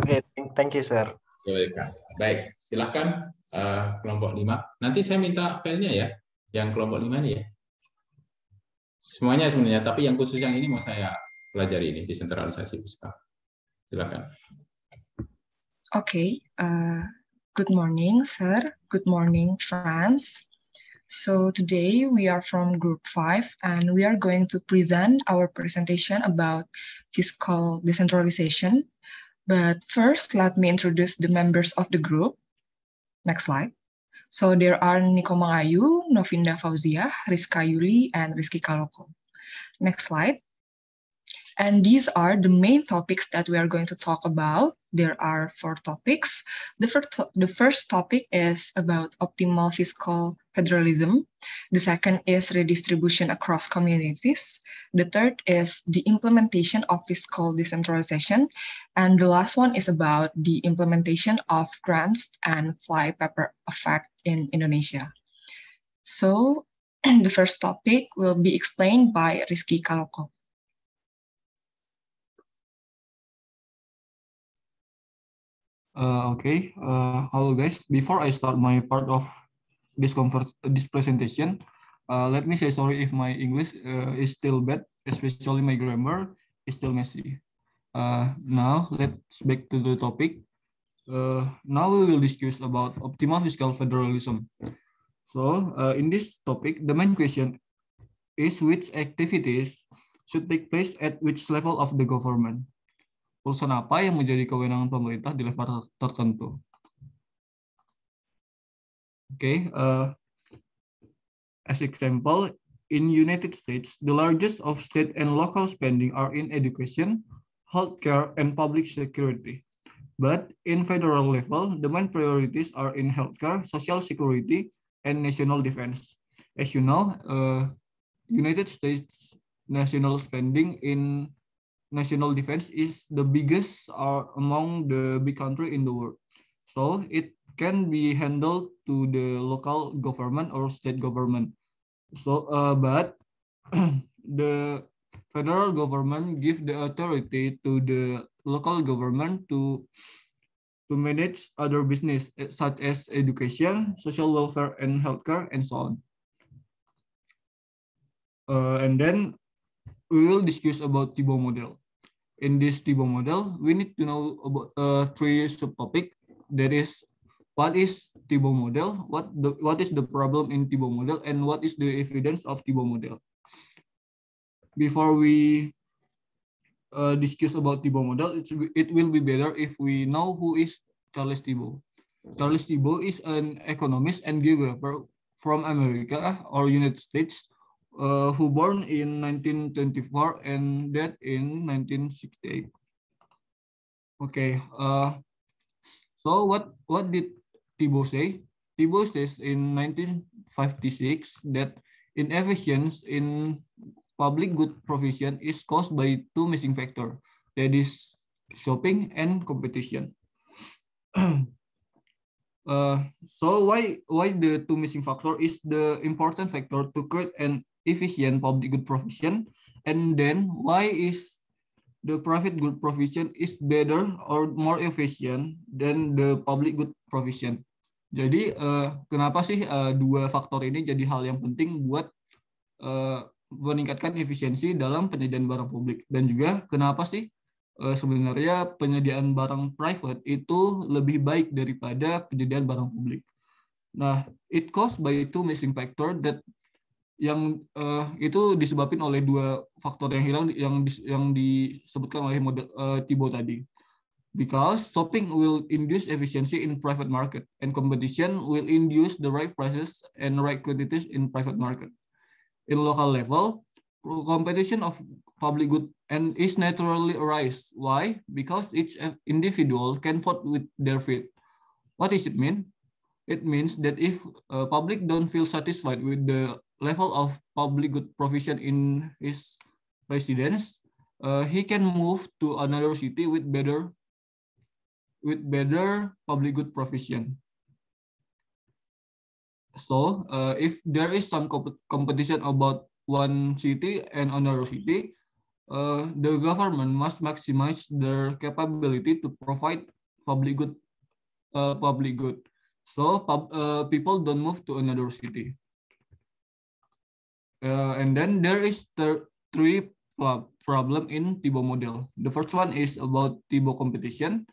Oke, thank you, sir. Welcome. Baik, silakan kelompok 5. Nanti saya minta filenya ya, yang kelompok 5 ini ya. Semuanya sebenarnya, tapi yang khusus yang ini mau saya pelajari ini, desentralisasi fiskal. Silakan. Okay, good morning, sir. Good morning, friends. So today we are from Group 5 and we are going to present our presentation about fiscal decentralization. But first, let me introduce the members of the group. Next slide. So there are Niko Mangayu, Novinda Fauzia, Rizka Yuli, and Rizky Kaloko. Next slide. And these are the main topics that we are going to talk about. There are 4 topics. The first topic is about optimal fiscal federalism. The second is redistribution across communities. The third is the implementation of fiscal decentralization. And the last one is about the implementation of grants and flypaper effect in Indonesia. So the first topic will be explained by Rizky Kaloko. Hello guys. Before I start my part of this presentation, let me say sorry if my English is still bad, especially my grammar is still messy. Now let's back to the topic. Now we will discuss about optimal fiscal federalism. So in this topic, the main question is which activities should take place at which level of the government. Urusan apa yang menjadi kewenangan pemerintah di level tertentu. Okay, as example, in United States, the largest of state and local spending are in education, healthcare, and public security. But in federal level, the main priorities are in healthcare, social security, and national defense. As you know, United States national spending in national defense is the biggest among the big country in the world. So it can be handled to the local government or state government. So, but the federal government give the authority to the local government to manage other business such as education, social welfare, and healthcare, and so on. And then we will discuss about TIBO model. In this TIBO model, we need to know about 3 subtopics. That is, what is TIBO model? What is the problem in TIBO model? And what is the evidence of TIBO model? Before we discuss about TIBO model, it will be better if we know who is Charles Tiebout. Charles Tiebout is an economist and geographer from America or United States who born in 1924 and died in 1968. Okay, so what did Tiebout say? Tiebout says in 1956 that inefficiency in public good provision is caused by 2 missing factors, that is shopping and competition. So why the 2 missing factor is the important factor to create an efficient public good provision, and then why is the private good provision is better or more efficient than the public good provision. Jadi kenapa sih 2 faktor ini jadi hal yang penting buat meningkatkan efisiensi dalam penyediaan barang publik, dan juga kenapa sih sebenarnya penyediaan barang private itu lebih baik daripada penyediaan barang publik. Nah, it caused by 2 missing factor that yang itu disebabkan oleh 2 faktor yang hilang yang disebutkan oleh model Tiebout tadi. Because shopping will induce efficiency in private market and competition will induce the right prices and right quantities in private market. In local level, competition of public good and is naturally arise. Why? Because each individual can vote with their feet. What does it mean? It means that if public don't feel satisfied with the level of public good provision in his residence, he can move to another city with better public good provision. So if there is some competition about one city and another city, the government must maximize their capability to provide public good. So people don't move to another city. And then there is three problem in TIBO model. The first one is about TIBO competition.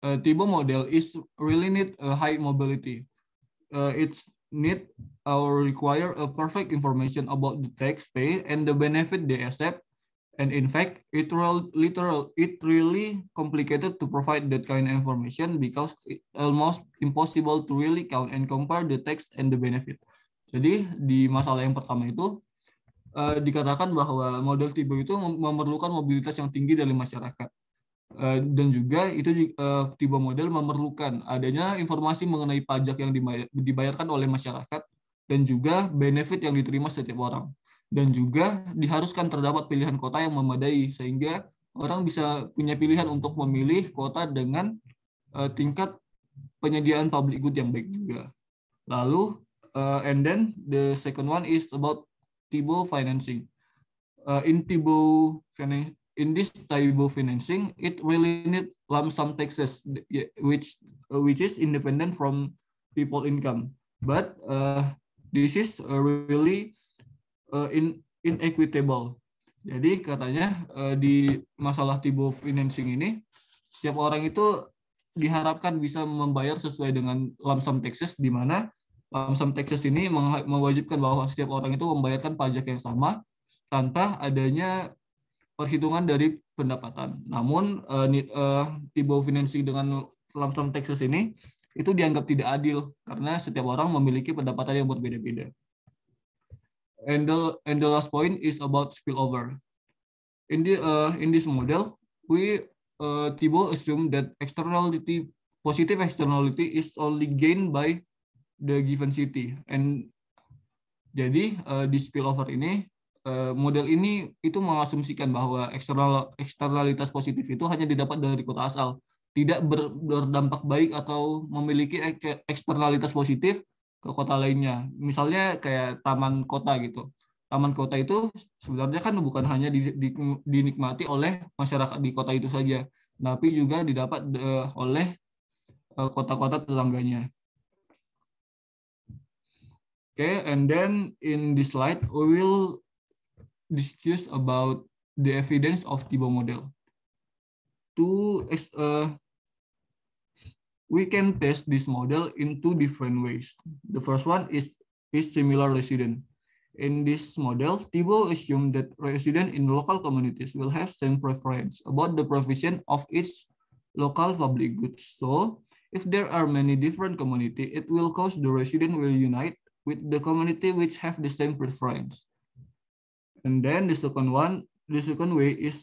TIBO model is really need a high mobility. It's need or require a perfect information about the tax pay and the benefit they accept. And in fact, it really complicated to provide that kind of information because it's almost impossible to really count and compare the text and the benefit. Jadi di masalah yang pertama itu dikatakan bahwa model TIBO itu memerlukan mobilitas yang tinggi dari masyarakat. Dan juga itu TIBO model memerlukan adanya informasi mengenai pajak yang dibayarkan oleh masyarakat dan juga benefit yang diterima setiap orang. Dan juga diharuskan terdapat pilihan kota yang memadai sehingga orang bisa punya pilihan untuk memilih kota dengan tingkat penyediaan public good yang baik juga. Lalu and then the second one is about TIBO financing. In this TIBO financing, it really need lump sum taxes which is independent from people income. But this is really inequitable. Jadi katanya di masalah TIBO financing ini setiap orang itu diharapkan bisa membayar sesuai dengan lump sum taxes, di mana lump sum taxes ini mewajibkan bahwa setiap orang itu membayarkan pajak yang sama tanpa adanya perhitungan dari pendapatan. Namun TIBO financing dengan lump sum taxes ini itu dianggap tidak adil karena setiap orang memiliki pendapatan yang berbeda-beda. And the last point is about spillover. In this model, we TIBO assume that positive externality is only gained by the given city. And jadi di spillover ini model ini itu mengasumsikan bahwa eksternalitas positif itu hanya didapat dari kota asal, tidak berdampak baik atau memiliki eksternalitas positif ke kota lainnya. Misalnya kayak taman kota gitu. Taman kota itu sebenarnya kan bukan hanya dinikmati oleh masyarakat di kota itu saja, tapi juga didapat oleh kota-kota tetangganya. Okay, and then in this slide we will discuss about the evidence of TIBO model. We can test this model in two different ways. The first one is similar resident. In this model, TIBO assumes that residents in local communities will have same preference about the provision of its local public goods. So, if there are many different communities, it will cause the resident will unite with the community which have the same preference. And then the second way is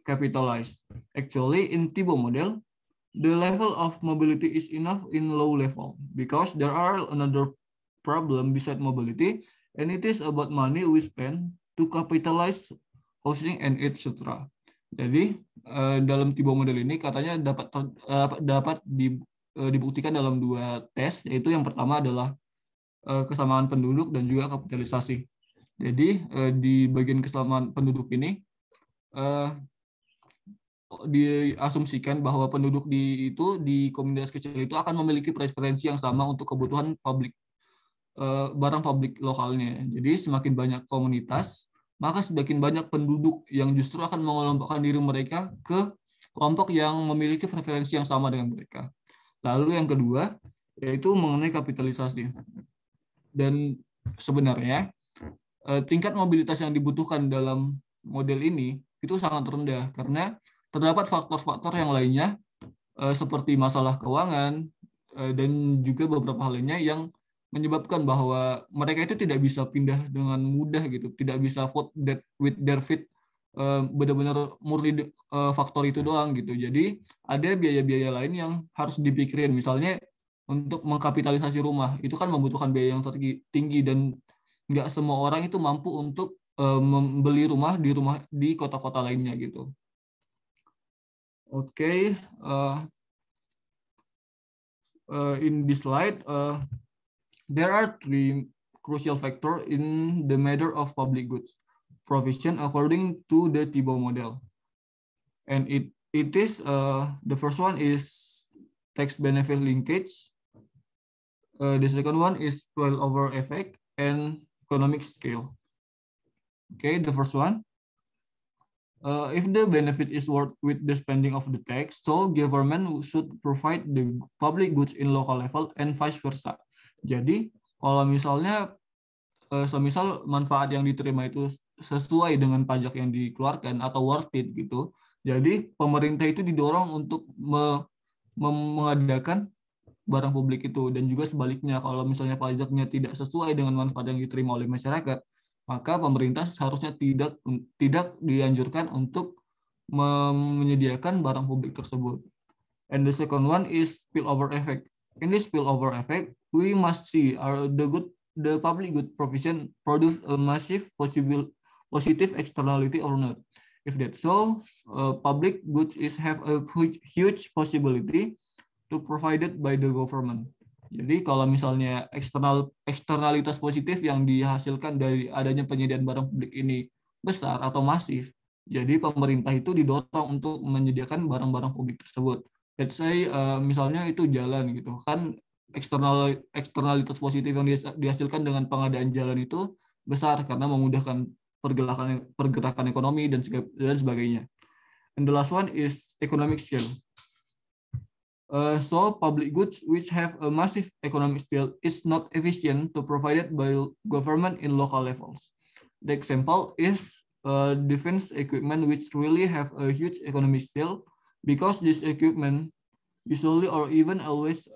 capitalized. Actually, in TIBO model, the level of mobility is enough in low level because there are another problem beside mobility, and it is about money we spend to capitalize housing and etc. Jadi dalam TIBO model ini katanya dapat dibuktikan dalam dua tes, yaitu yang pertama adalah kesamaan penduduk dan juga kapitalisasi. Jadi di bagian kesamaan penduduk ini diasumsikan bahwa penduduk di komunitas kecil itu akan memiliki preferensi yang sama untuk kebutuhan barang publik lokalnya. Jadi semakin banyak komunitas, maka semakin banyak penduduk yang justru akan mengelompokkan diri mereka ke kelompok yang memiliki preferensi yang sama dengan mereka. Lalu yang kedua yaitu mengenai kapitalisasi. Dan sebenarnya tingkat mobilitas yang dibutuhkan dalam model ini itu sangat rendah karena terdapat faktor-faktor yang lainnya seperti masalah keuangan dan juga beberapa hal lainnya yang menyebabkan bahwa mereka itu tidak bisa pindah dengan mudah gitu, tidak bisa vote that with their feet, benar-benar murni faktor itu doang gitu. Jadi ada biaya-biaya lain yang harus dipikirin, misalnya untuk mengkapitalisasi rumah itu kan membutuhkan biaya yang tinggi dan nggak semua orang itu mampu untuk membeli rumah di kota-kota lainnya gitu. In this slide, There are three crucial factors in the matter of public goods provision according to the Thibault model. And it is, the first one is tax benefit linkage. The second one is spillover effect and economic scale. Okay, the first one. If the benefit is worth with the spending of the tax, so government should provide the public goods in local level and vice versa. Jadi, kalau misalnya semisal manfaat yang diterima itu sesuai dengan pajak yang dikeluarkan atau worth it gitu, jadi pemerintah itu didorong untuk mengadakan barang publik itu, dan juga sebaliknya kalau misalnya pajaknya tidak sesuai dengan manfaat yang diterima oleh masyarakat, maka pemerintah seharusnya tidak dianjurkan untuk menyediakan barang publik tersebut. And the second one is spillover effect. In this spillover effect, we must see the public good provision produce a massive positive externality or not. If that so, public goods have a huge possibility to provided by the government. Jadi kalau misalnya eksternalitas positif yang dihasilkan dari adanya penyediaan barang publik ini besar atau masif, jadi pemerintah itu didorong untuk menyediakan barang-barang publik tersebut. Let's say misalnya itu jalan gitu kan, eksternalitas positif yang dihasilkan dengan pengadaan jalan itu besar karena memudahkan pergerakan ekonomi dan sebagainya. And the last one is economic scale. So public goods which have a massive economic scale is not efficient to provided by government in local levels. The example is defense equipment which really have a huge economic scale, because this equipment usually or even always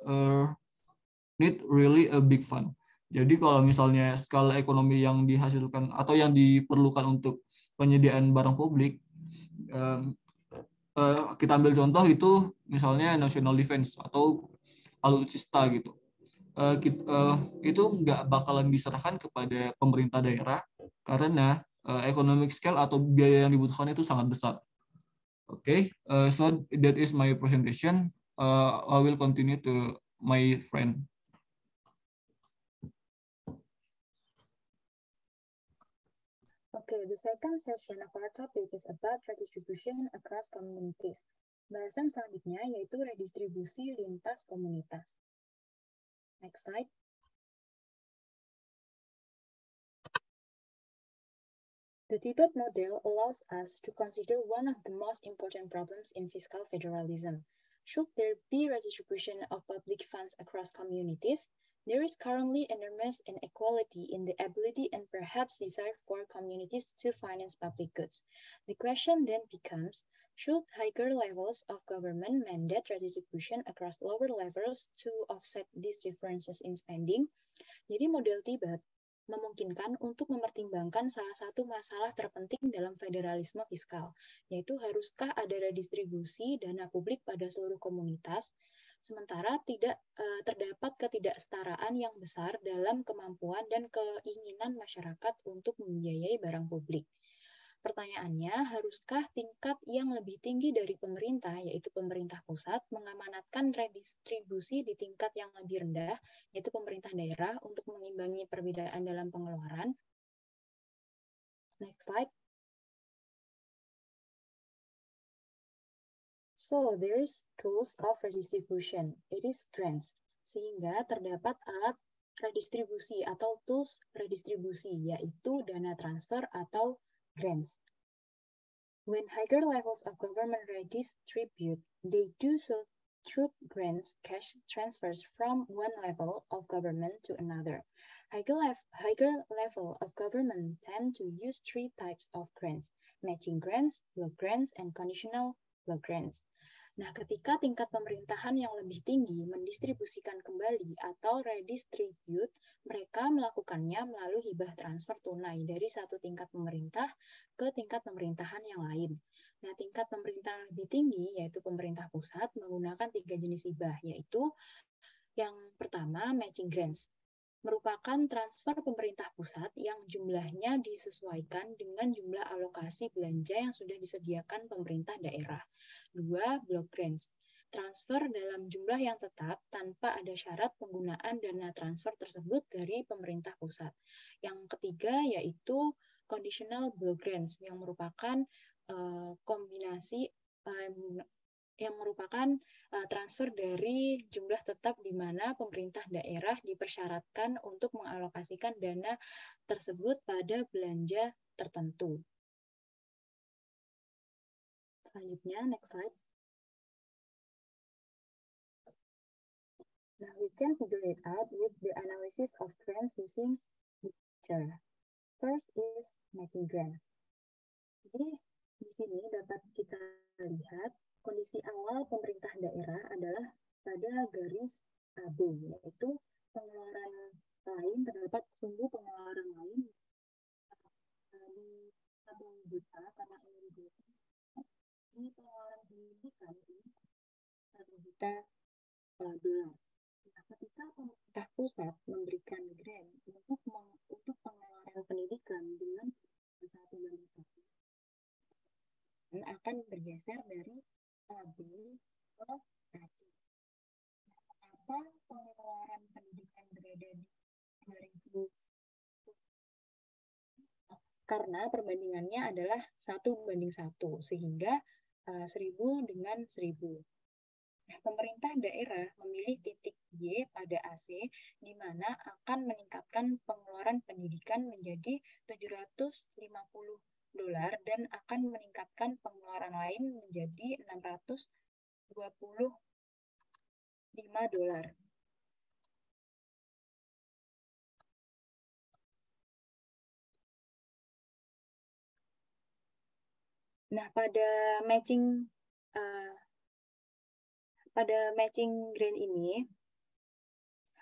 need really a big fund. Jadi kalau misalnya skala ekonomi yang dihasilkan atau yang diperlukan untuk penyediaan barang publik, kita ambil contoh itu misalnya national defense atau alutsista gitu. Itu nggak bakalan diserahkan kepada pemerintah daerah karena economic scale atau biaya yang dibutuhkan itu sangat besar. Okay, so that is my presentation. I will continue to my friend. Okay, the second session of our topic is about redistribution across communities. Bahasan selanjutnya yaitu redistribusi lintas komunitas. Next slide. The Thibault model allows us to consider one of the most important problems in fiscal federalism. Should there be redistribution of public funds across communities? There is currently enormous inequality in the ability and perhaps desire for communities to finance public goods. The question then becomes, should higher levels of government mandate redistribution across lower levels to offset these differences in spending? Jadi model Thibault memungkinkan untuk mempertimbangkan salah satu masalah terpenting dalam federalisme fiskal, yaitu haruskah ada redistribusi dana publik pada seluruh komunitas, sementara tidak terdapat ketidaksetaraan yang besar dalam kemampuan dan keinginan masyarakat untuk membiayai barang publik. Pertanyaannya, haruskah tingkat yang lebih tinggi dari pemerintah, yaitu pemerintah pusat, mengamanatkan redistribusi di tingkat yang lebih rendah, yaitu pemerintah daerah, untuk mengimbangi perbedaan dalam pengeluaran? Next slide. So, there is tools of redistribution. It is grants. Sehingga terdapat alat redistribusi atau tools redistribusi, yaitu dana transfer atau grants. When higher levels of government redistribute, they do so through grants, cash transfers from one level of government to another. Higher level of government tend to use three types of grants: matching grants, block grants, and conditional block grants. Nah, ketika tingkat pemerintahan yang lebih tinggi mendistribusikan kembali atau redistribute, mereka melakukannya melalui hibah transfer tunai dari satu tingkat pemerintah ke tingkat pemerintahan yang lain. Nah, tingkat pemerintahan lebih tinggi, yaitu pemerintah pusat, menggunakan 3 jenis hibah, yaitu yang pertama, matching grants. Merupakan transfer pemerintah pusat yang jumlahnya disesuaikan dengan jumlah alokasi belanja yang sudah disediakan pemerintah daerah. 2, block grants. transfer dalam jumlah yang tetap tanpa ada syarat penggunaan dana transfer tersebut dari pemerintah pusat. Yang ketiga yaitu conditional block grants yang merupakan kombinasi yang merupakan transfer dari jumlah tetap di mana pemerintah daerah dipersyaratkan untuk mengalokasikan dana tersebut pada belanja tertentu. Selanjutnya, next slide. Now we can figure it out with the analysis of grants using the picture. First is matching grants. Jadi di sini dapat kita lihat kondisi awal pemerintah daerah adalah pada garis AB, yaitu pengeluaran lain, terdapat sumbu pengeluaran lain di tabung buta karena ini pengeluaran pendidikan ini 1 juta dolar. Nah, ketika pemerintah pusat memberikan grant untuk pengeluaran pendidikan dengan 1:1, akan bergeser dari AB ke AC. Kenapa pengeluaran pendidikan berada di 2000? Karena perbandingannya adalah 1:1, sehingga 1000 dengan 1000. Nah, pemerintah daerah memilih titik Y pada AC, di mana akan meningkatkan pengeluaran pendidikan menjadi 750 dolar dan akan meningkatkan pengeluaran lain menjadi 625 dolar. Nah, pada matching grant ini,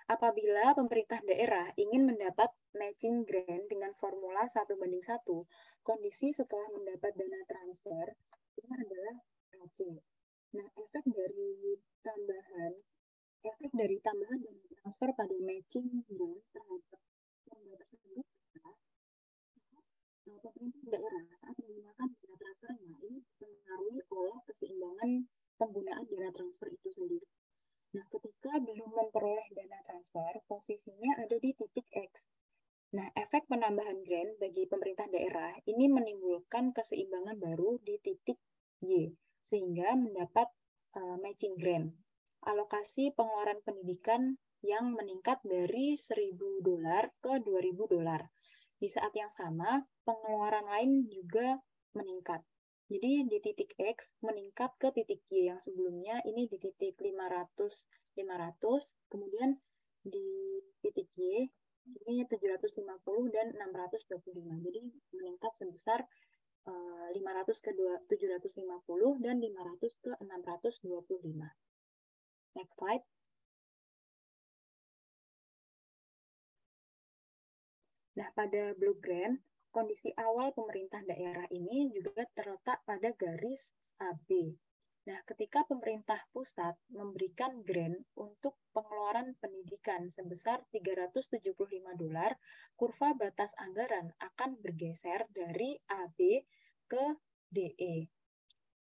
apabila pemerintah daerah ingin mendapat matching grant dengan formula 1:1, kondisi setelah mendapat dana transfer ini adalah AC. Nah, efek dari tambahan dana transfer pada matching grant terhadap formula tersebut adalah pemerintah daerah saat menggunakan dana transfernya ini dipengaruhi oleh keseimbangan penggunaan dana transfer itu sendiri. Nah, ketika belum memperoleh dana transfer, posisinya ada di titik X. Nah, efek penambahan grant bagi pemerintah daerah ini menimbulkan keseimbangan baru di titik Y, sehingga mendapat matching grant. Alokasi pengeluaran pendidikan yang meningkat dari 1.000 dolar ke 2.000 dolar. Di saat yang sama, pengeluaran lain juga meningkat. Jadi di titik X meningkat ke titik Y yang sebelumnya ini di titik 500, kemudian di titik Y ini 750 dan 625. Jadi meningkat sebesar 500 ke 750 dan 500 ke 625. Next slide. Nah, pada block grant, kondisi awal pemerintah daerah ini juga terletak pada garis AB. Nah, ketika pemerintah pusat memberikan grant untuk pengeluaran pendidikan sebesar 375 dolar, kurva batas anggaran akan bergeser dari AB ke DE.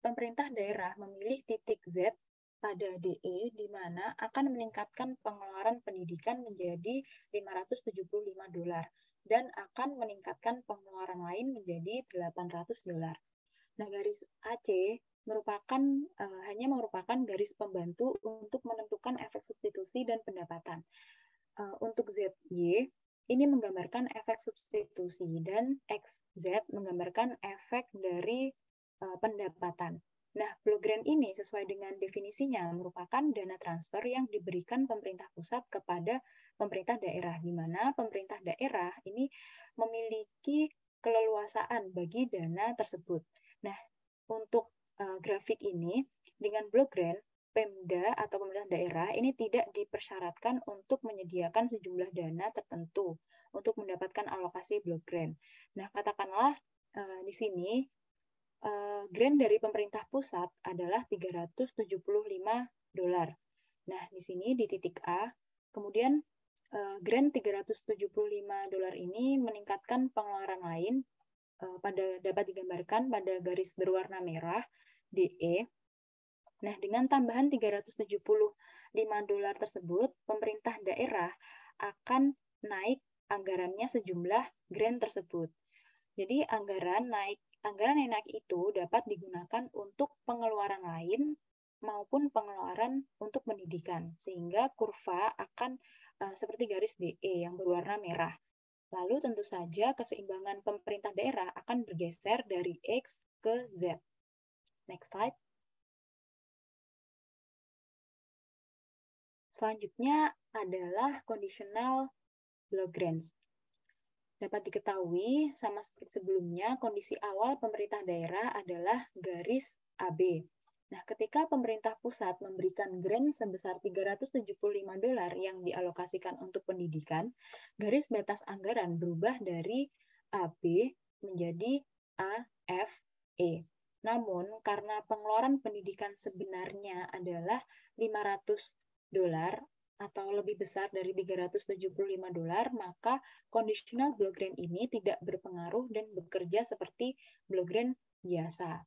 Pemerintah daerah memilih titik Z pada DE, di mana akan meningkatkan pengeluaran pendidikan menjadi 575 dolar. Dan akan meningkatkan pengeluaran lain menjadi 800 dolar. Nah, garis AC hanya merupakan garis pembantu untuk menentukan efek substitusi dan pendapatan. Untuk ZY, ini menggambarkan efek substitusi, dan XZ menggambarkan efek dari pendapatan. Nah, block grant ini sesuai dengan definisinya merupakan dana transfer yang diberikan pemerintah pusat kepada pemerintah daerah, di mana pemerintah daerah ini memiliki keleluasaan bagi dana tersebut. Nah, untuk grafik ini, dengan block grant, Pemda atau pemerintah daerah ini tidak dipersyaratkan untuk menyediakan sejumlah dana tertentu untuk mendapatkan alokasi block grant. Nah, katakanlah di sini grant dari pemerintah pusat adalah 375 dolar. Nah, di sini di titik A, kemudian grant 375 dolar ini meningkatkan pengeluaran lain dapat digambarkan pada garis berwarna merah DE. Nah, dengan tambahan $375 tersebut, pemerintah daerah akan naik anggarannya sejumlah grant tersebut. Jadi anggaran yang naik itu dapat digunakan untuk pengeluaran lain maupun pengeluaran untuk pendidikan, sehingga kurva akan seperti garis DE yang berwarna merah. Lalu tentu saja keseimbangan pemerintah daerah akan bergeser dari X ke Z. Next slide. Selanjutnya adalah conditional block grants. Dapat diketahui, sama seperti sebelumnya, kondisi awal pemerintah daerah adalah garis AB. Nah, ketika pemerintah pusat memberikan grant sebesar $375 yang dialokasikan untuk pendidikan, garis batas anggaran berubah dari AB menjadi AFE. Namun, karena pengeluaran pendidikan sebenarnya adalah $500 atau lebih besar dari $375, maka conditional block grant ini tidak berpengaruh dan bekerja seperti block grant biasa.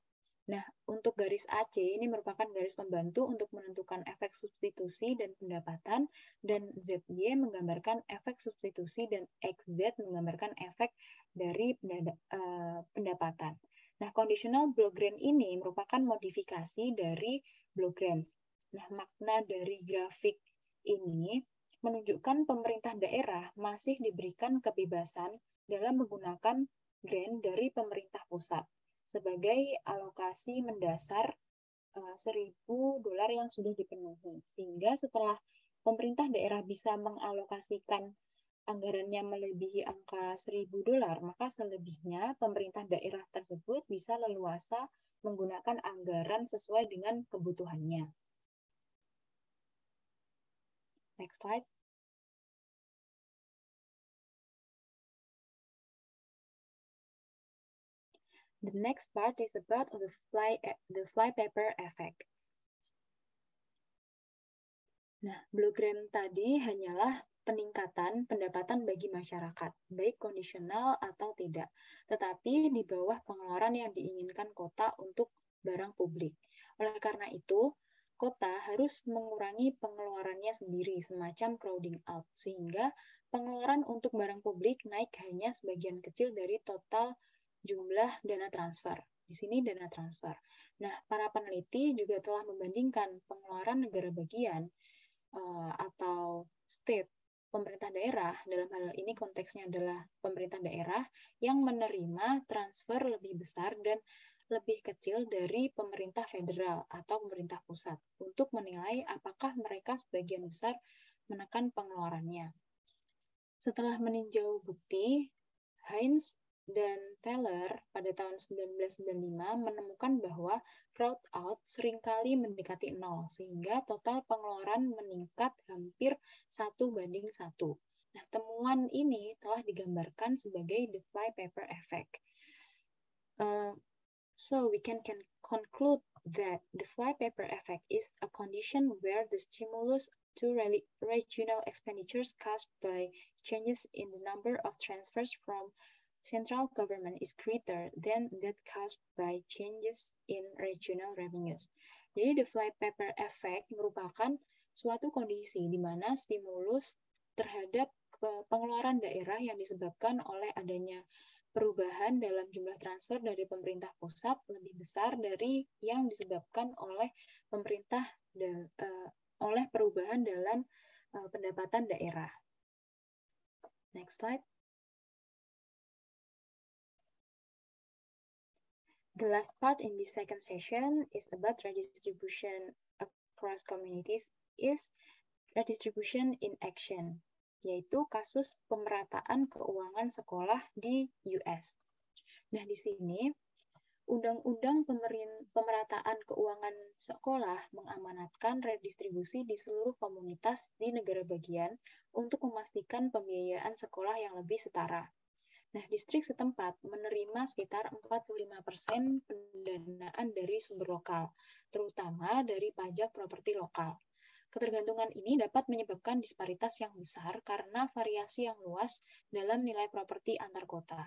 Nah, untuk garis AC ini merupakan garis pembantu untuk menentukan efek substitusi dan pendapatan, dan ZY menggambarkan efek substitusi dan XZ menggambarkan efek dari pendapatan. Nah, conditional block grant ini merupakan modifikasi dari block grants. Nah, makna dari grafik ini menunjukkan pemerintah daerah masih diberikan kebebasan dalam menggunakan grant dari pemerintah pusat sebagai alokasi mendasar $1.000 yang sudah dipenuhi. Sehingga setelah pemerintah daerah bisa mengalokasikan anggarannya melebihi angka $1.000, maka selebihnya pemerintah daerah tersebut bisa leluasa menggunakan anggaran sesuai dengan kebutuhannya. Next slide. The next part is about the flypaper effect. Nah, block grant tadi hanyalah peningkatan pendapatan bagi masyarakat, baik kondisional atau tidak, tetapi di bawah pengeluaran yang diinginkan kota untuk barang publik. Oleh karena itu, kota harus mengurangi pengeluarannya sendiri, semacam crowding out, sehingga pengeluaran untuk barang publik naik hanya sebagian kecil dari total jumlah dana transfer. Di sini dana transfer. Nah, para peneliti juga telah membandingkan pengeluaran negara bagian atau state, pemerintah daerah, dalam hal ini konteksnya adalah pemerintah daerah, yang menerima transfer lebih besar dan lebih kecil dari pemerintah federal atau pemerintah pusat untuk menilai apakah mereka sebagian besar menekan pengeluarannya. Setelah meninjau bukti, Heinz dan Teller pada tahun 1995 menemukan bahwa crowd out seringkali mendekati 0, sehingga total pengeluaran meningkat hampir 1:1. Nah, temuan ini telah digambarkan sebagai the flypaper effect. So we can conclude that the flypaper effect is a condition where the stimulus to regional expenditures caused by changes in the number of transfers from central government is greater than that caused by changes in regional revenues. Jadi the flypaper effect merupakan suatu kondisi di mana stimulus terhadap pengeluaran daerah yang disebabkan oleh adanya perubahan dalam jumlah transfer dari pemerintah pusat lebih besar dari yang disebabkan oleh oleh perubahan dalam pendapatan daerah. Next slide. The last part in this second session is about redistribution across communities is redistribution in action, yaitu kasus pemerataan keuangan sekolah di US. Nah, di sini Undang-Undang Pemerataan Keuangan Sekolah mengamanatkan redistribusi di seluruh komunitas di negara bagian untuk memastikan pembiayaan sekolah yang lebih setara. Nah, distrik setempat menerima sekitar 45% pendanaan dari sumber lokal, terutama dari pajak properti lokal. Ketergantungan ini dapat menyebabkan disparitas yang besar karena variasi yang luas dalam nilai properti antar kota.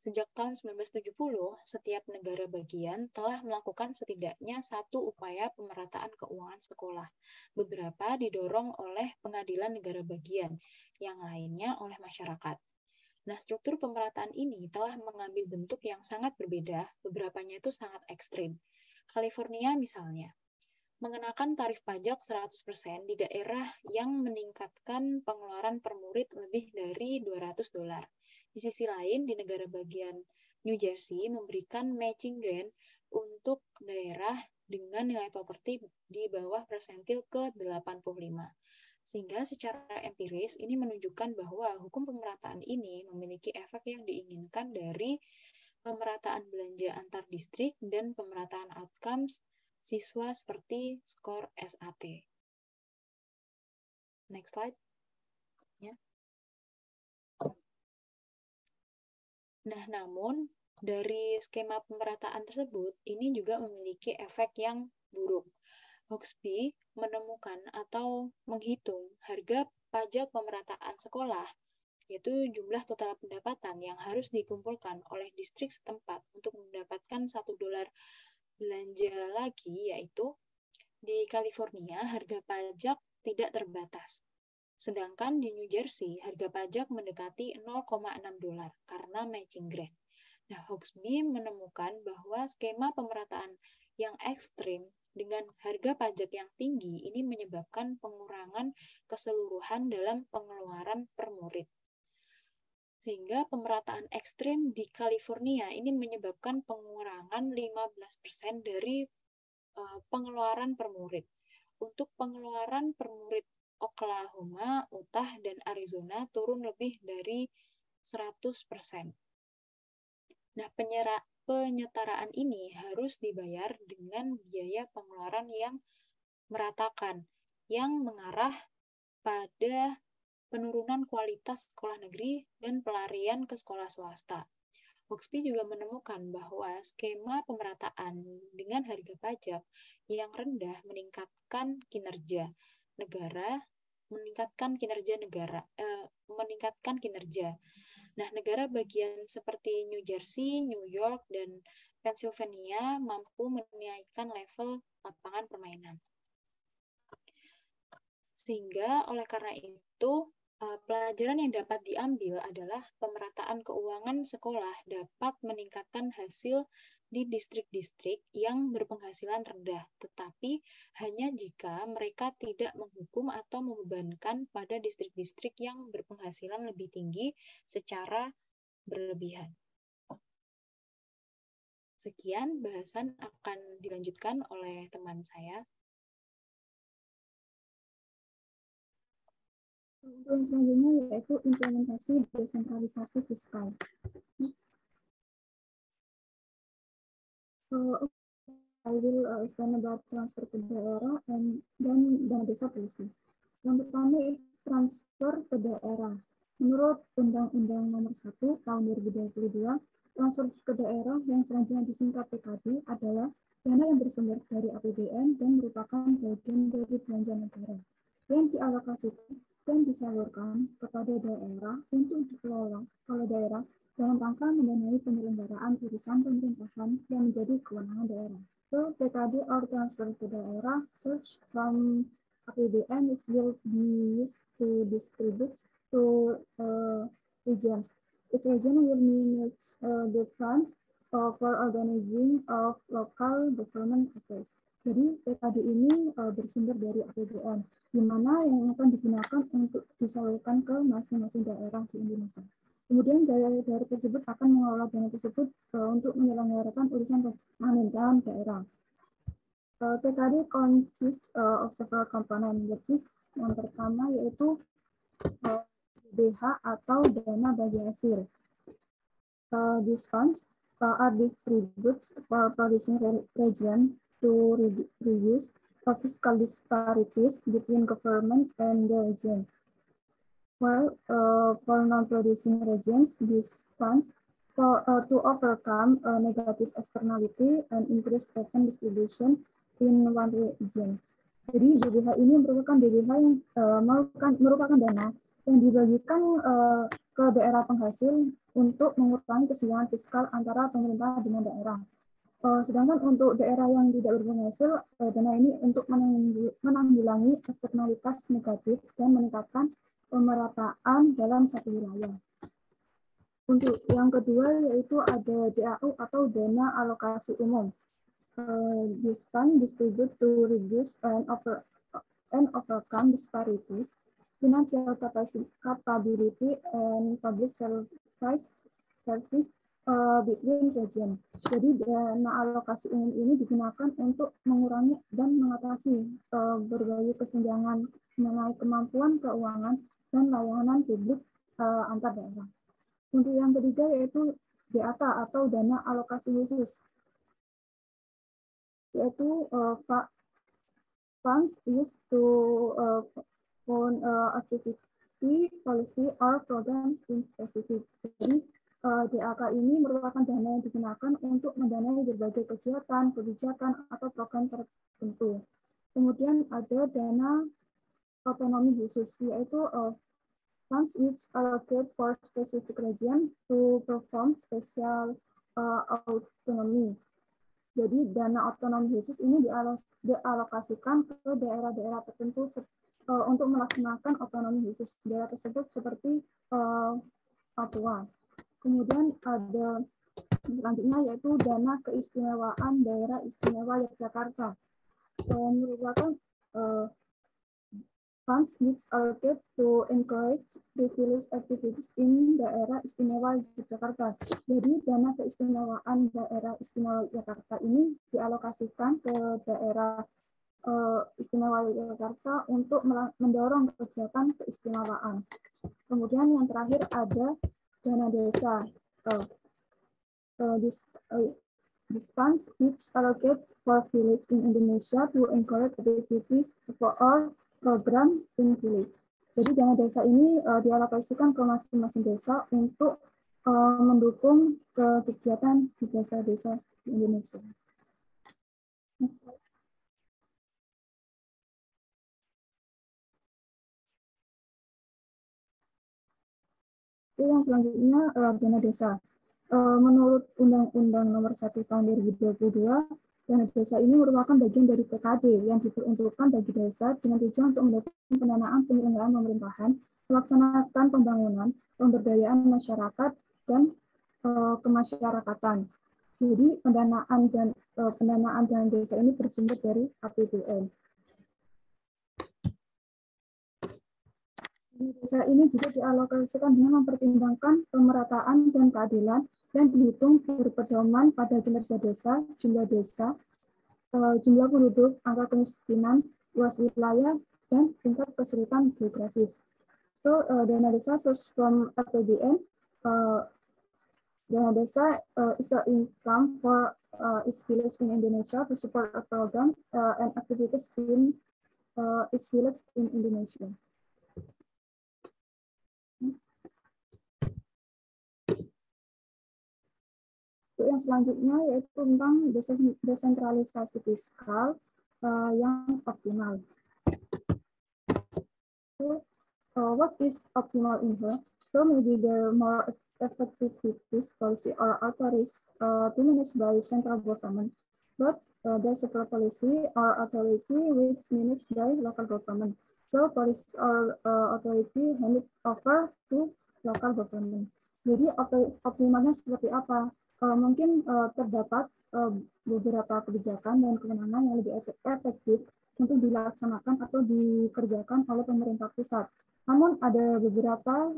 Sejak tahun 1970, setiap negara bagian telah melakukan setidaknya satu upaya pemerataan keuangan sekolah. Beberapa didorong oleh pengadilan negara bagian, yang lainnya oleh masyarakat. Nah, struktur pemerataan ini telah mengambil bentuk yang sangat berbeda, beberapanya itu sangat ekstrim. California misalnya, mengenakan tarif pajak 100% di daerah yang meningkatkan pengeluaran per murid lebih dari $200. Di sisi lain, di negara bagian New Jersey memberikan matching grant untuk daerah dengan nilai properti di bawah persentil ke-85. Sehingga secara empiris ini menunjukkan bahwa hukum pemerataan ini memiliki efek yang diinginkan dari pemerataan belanja antar distrik dan pemerataan outcomes siswa seperti skor SAT. Next slide. Ya. Nah, namun dari skema pemerataan tersebut, ini juga memiliki efek yang buruk. Hauksbee menemukan atau menghitung harga pajak pemerataan sekolah, yaitu jumlah total pendapatan yang harus dikumpulkan oleh distrik setempat untuk mendapatkan $1 belanja lagi, yaitu di California harga pajak tidak terbatas. Sedangkan di New Jersey harga pajak mendekati $0,6 karena matching grant. Nah, Hauksbee menemukan bahwa skema pemerataan yang ekstrim dengan harga pajak yang tinggi ini menyebabkan pengurangan keseluruhan dalam pengeluaran per murid. Sehingga pemerataan ekstrim di California ini menyebabkan pengurangan 15% dari pengeluaran per murid. Untuk pengeluaran per murid Oklahoma, Utah, dan Arizona turun lebih dari 100%. Nah, penyetaraan ini harus dibayar dengan biaya pengeluaran yang meratakan, yang mengarah pada penurunan kualitas sekolah negeri dan pelarian ke sekolah swasta. Hauksbee juga menemukan bahwa skema pemerataan dengan harga pajak yang rendah meningkatkan kinerja negara. Nah, negara bagian seperti New Jersey, New York, dan Pennsylvania mampu menaikkan level lapangan permainan. Sehingga oleh karena itu, pelajaran yang dapat diambil adalah pemerataan keuangan sekolah dapat meningkatkan hasil di distrik-distrik yang berpenghasilan rendah, tetapi hanya jika mereka tidak menghukum atau membebankan pada distrik-distrik yang berpenghasilan lebih tinggi secara berlebihan. Sekian, bahasan akan dilanjutkan oleh teman saya. Untuk yang selanjutnya yaitu implementasi desentralisasi fiskal. Next. I will explain about transfer ke daerah dan dana desa polisi. Yang pertama itu transfer ke daerah. Menurut Undang-Undang Nomor 1 Tahun 2022, transfer ke daerah yang selanjutnya disingkat TKD adalah dana yang bersumber dari APBN dan merupakan bagian dari belanja negara yang dialokasikan dan disalurkan kepada daerah untuk dikelola oleh daerah dalam rangka mendanai penyelenggaraan urusan pemerintahan yang menjadi kewenangan daerah. So, TKD or transfer to daerah, search from APBN will be used to distribute to regions. Each region will manage the funds for organizing of local government affairs. Jadi, TKD ini bersumber dari APBN, di mana yang akan digunakan untuk disalurkan ke masing-masing daerah di Indonesia. Kemudian daerah tersebut akan mengelola dana tersebut untuk menyelenggarakan urusan pemerintahan daerah. TKD consists of several components. Yang pertama yaitu DBH atau dana bagi hasil. These funds are distributed for producing region to reduce fiscal disparities between government and the region. Well, for non-producing regions, these funds to overcome negative externality and increase even distribution in one region. Jadi DBH ini merupakan DBH yang merupakan dana yang dibagikan ke daerah penghasil untuk mengurangi kesenjangan fiskal antara pemerintah dengan daerah. Sedangkan untuk daerah yang tidak berpenghasil, dana ini untuk menanggulangi eksternalitas negatif dan meningkatkan pemerataan dalam satu wilayah. Untuk yang kedua yaitu ada DAU atau dana alokasi umum. This fund distribute to reduce and overcome disparities, financial capability, and public service between region. Jadi dana alokasi umum ini digunakan untuk mengurangi dan mengatasi berbagai kesenjangan mengenai kemampuan keuangan dan layanan publik antar daerah. Untuk yang ketiga yaitu DAK atau dana alokasi khusus, yaitu funds used to fund activity, policy, or program in specific. Jadi DAK ini merupakan dana yang digunakan untuk mendanai berbagai kegiatan, kebijakan, atau program tertentu. Kemudian ada dana otonomi khusus, yaitu funds which allocate for specific region to perform special autonomy. Jadi dana otonomi khusus ini dialokasikan ke daerah-daerah tertentu untuk melaksanakan otonomi khusus daerah tersebut seperti Papua. Kemudian ada selanjutnya yaitu dana keistimewaan daerah istimewa Yogyakarta. Merupakan funds which allocate to encourage privilege activities in daerah istimewa Yogyakarta. Jadi dana keistimewaan daerah istimewa Yogyakarta ini dialokasikan ke daerah istimewa Yogyakarta untuk mendorong kegiatan keistimewaan. Kemudian yang terakhir ada dana desa. This funds which allocate for village in Indonesia to encourage activities for all program in village. Jadi dana desa ini dialokasikan ke masing-masing desa untuk mendukung kegiatan di desa-desa di Indonesia. Yang selanjutnya dana desa. Menurut Undang-Undang Nomor 1 Tahun 2022, dana desa ini merupakan bagian dari PKD yang diperuntukkan bagi desa dengan tujuan untuk mendukung pendanaan penyelenggaraan pemerintahan, melaksanakan pembangunan, pemberdayaan masyarakat, dan kemasyarakatan. Jadi pendanaan dana desa ini bersumber dari APBN. Desa ini juga dialokasikan dengan mempertimbangkan pemerataan dan keadilan yang dihitung berpedoman pada kinerja desa, jumlah penduduk, angka kemiskinan, luas wilayah, dan tingkat kesulitan geografis. So, dana desa source from APBN, dana desa is an income for its village in Indonesia to support a program and activities in its village in Indonesia. Yang selanjutnya yaitu tentang desentralisasi fiskal yang optimal. So, what is optimal in here? So maybe the more effective this policy or authorities to manage by central government, but there's a policy or authority which managed by local government. So policy or authority handed over to local government. Jadi optimalnya seperti apa? Mungkin terdapat beberapa kebijakan dan kewenangan yang lebih efektif untuk dilaksanakan atau dikerjakan oleh pemerintah pusat. Namun ada beberapa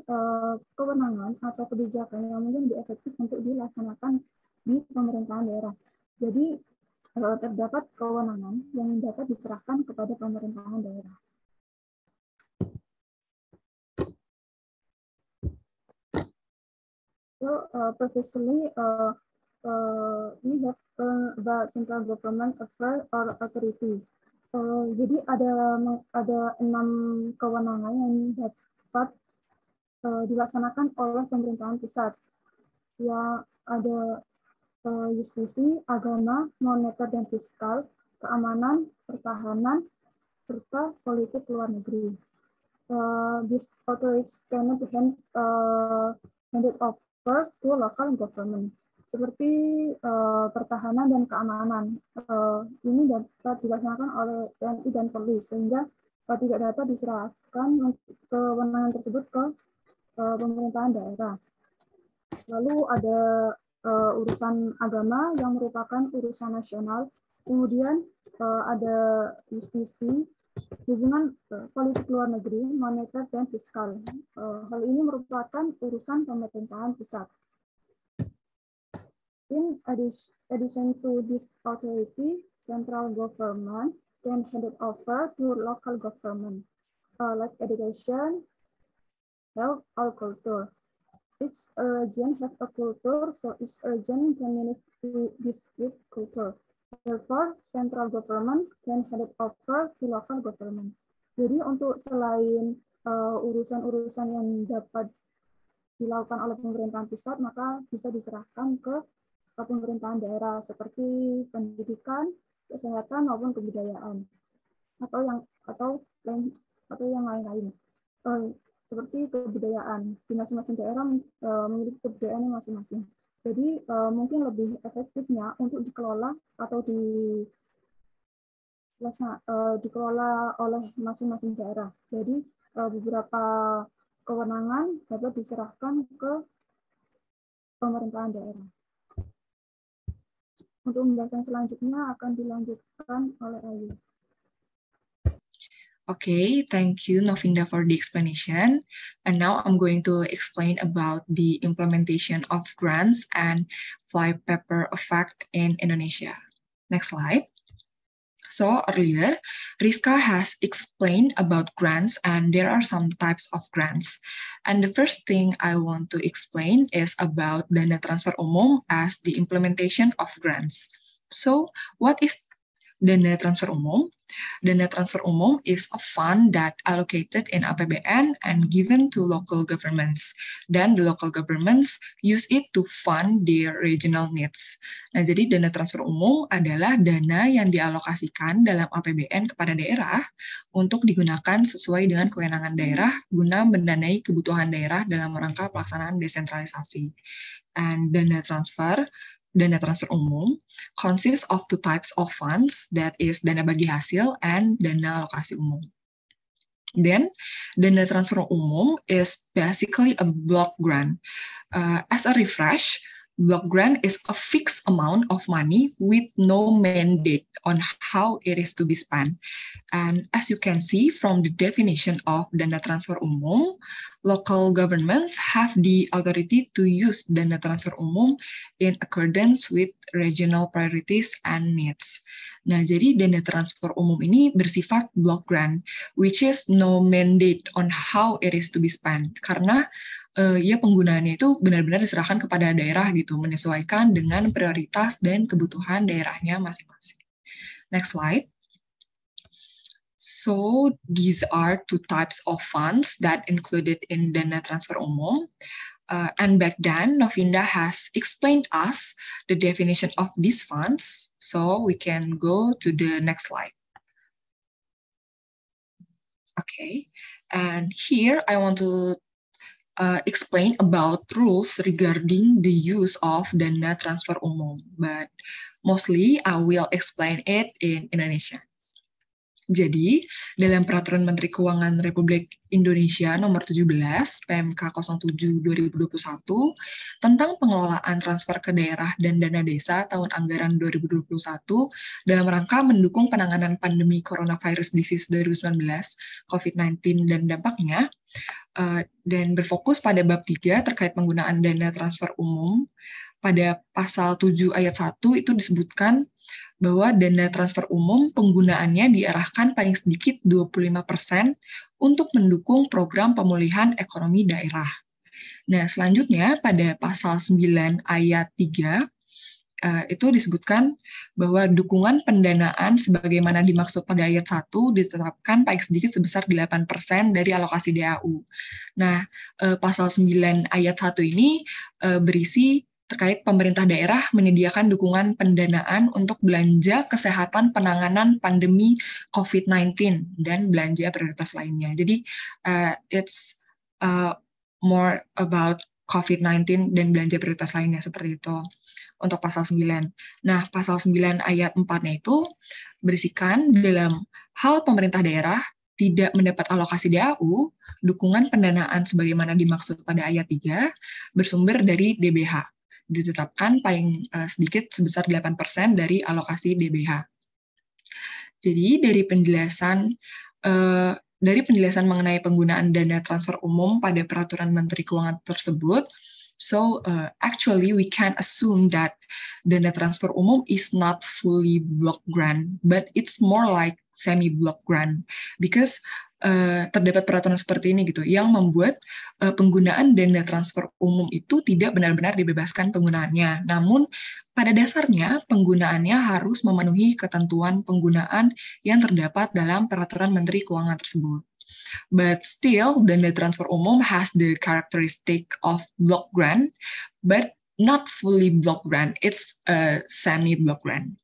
kewenangan atau kebijakan yang mungkin lebih efektif untuk dilaksanakan di pemerintahan daerah. Jadi terdapat kewenangan yang dapat diserahkan kepada pemerintahan daerah. So, previously, we have about central government affair or authority. Jadi ada 6 kewenangan yang dapat dilaksanakan oleh pemerintahan pusat. Ya, ada justisi, agama, moneter dan fiskal, keamanan, pertahanan, serta politik luar negeri. These authorities cannot be handed over to local government, seperti pertahanan dan keamanan. Ini dapat dilaksanakan oleh TNI dan Polri, sehingga tidak dapat diserahkan kewenangan tersebut ke pemerintahan daerah. Lalu ada urusan agama yang merupakan urusan nasional, kemudian ada justisi, hubungan politik luar negeri, moneter, dan fiskal. Hal ini merupakan urusan pemerintahan pusat. In addition to this authority, central government can hand it over to local government, like education, health, or culture. Each region has a culture, so each region can manage this with culture. Therefore, central government can hand it over to local government. Jadi untuk selain urusan-urusan yang dapat dilakukan oleh pemerintahan pusat, maka bisa diserahkan ke pemerintahan daerah seperti pendidikan, kesehatan maupun kebudayaan, atau yang lain-lain. Seperti kebudayaan, di masing-masing daerah memiliki kebudayaannya masing-masing. Jadi mungkin lebih efektifnya untuk dikelola atau dikelola oleh masing-masing daerah. Jadi beberapa kewenangan dapat diserahkan ke pemerintahan daerah. Untuk pembahasan selanjutnya akan dilanjutkan oleh Ayu. Okay, thank you, Novinda, for the explanation. And now I'm going to explain about the implementation of grants and flypaper effect in Indonesia. Next slide. So earlier, Rizka has explained about grants, and there are some types of grants. And the first thing I want to explain is about Dana Transfer Umum as the implementation of grants. So what is Dana Transfer Umum? Dana Transfer Umum is a fund that allocated in APBN and given to local governments. Then the local governments use it to fund their regional needs. Nah, jadi dana transfer umum adalah dana yang dialokasikan dalam APBN kepada daerah untuk digunakan sesuai dengan kewenangan daerah guna mendanai kebutuhan daerah dalam rangka pelaksanaan desentralisasi. And dana transfer umum consists of two types of funds, that is dana bagi hasil and dana alokasi umum. Then, dana transfer umum is basically a block grant. As a refresh, block grant is a fixed amount of money with no mandate on how it is to be spent. And as you can see from the definition of dana transfer umum, local governments have the authority to use dana transfer umum in accordance with regional priorities and needs. Nah, jadi dana transfer umum ini bersifat block grant, which is no mandate on how it is to be spent. Karena ya penggunaannya itu benar-benar diserahkan kepada daerah gitu, menyesuaikan dengan prioritas dan kebutuhan daerahnya masing-masing. Next slide. So these are two types of funds that included in dana transfer umum. And back then, Novinda has explained us the definition of these funds. So we can go to the next slide. Okay, and here I want to explain about rules regarding the use of dana transfer umum, but mostly I will explain it in Indonesian. Jadi, dalam Peraturan Menteri Keuangan Republik Indonesia Nomor 17 PMK 07/2021 tentang pengelolaan transfer ke daerah dan dana desa tahun anggaran 2021 dalam rangka mendukung penanganan pandemi coronavirus disease 2019 COVID-19 dan dampaknya, dan berfokus pada bab 3 terkait penggunaan dana transfer umum. Pada pasal 7 ayat 1 itu disebutkan bahwa dana transfer umum penggunaannya diarahkan paling sedikit 25% untuk mendukung program pemulihan ekonomi daerah. Nah, selanjutnya pada pasal 9 ayat 3 itu disebutkan bahwa dukungan pendanaan sebagaimana dimaksud pada ayat 1 ditetapkan paling sedikit sebesar 8% dari alokasi DAU. Nah, pasal 9 ayat 1 ini berisi terkait pemerintah daerah menyediakan dukungan pendanaan untuk belanja kesehatan penanganan pandemi COVID-19 dan belanja prioritas lainnya. Jadi it's more about COVID-19 dan belanja prioritas lainnya seperti itu untuk pasal 9. Nah, pasal 9 ayat 4-nya itu berisikan dalam hal pemerintah daerah tidak mendapat alokasi DAU, dukungan pendanaan sebagaimana dimaksud pada ayat 3 bersumber dari DBH. Ditetapkan paling sedikit sebesar 8% dari alokasi DBH. Jadi dari penjelasan mengenai penggunaan dana transfer umum pada peraturan Menteri Keuangan tersebut, so actually we can assume that dana transfer umum is not fully block grant, but it's more like semi block grant because terdapat peraturan seperti ini gitu yang membuat penggunaan dana transfer umum itu tidak benar-benar dibebaskan penggunaannya. Namun pada dasarnya penggunaannya harus memenuhi ketentuan penggunaan yang terdapat dalam peraturan Menteri Keuangan tersebut. But still, dana transfer umum has the characteristic of block grant, but not fully block grant. It's a semi-block grant.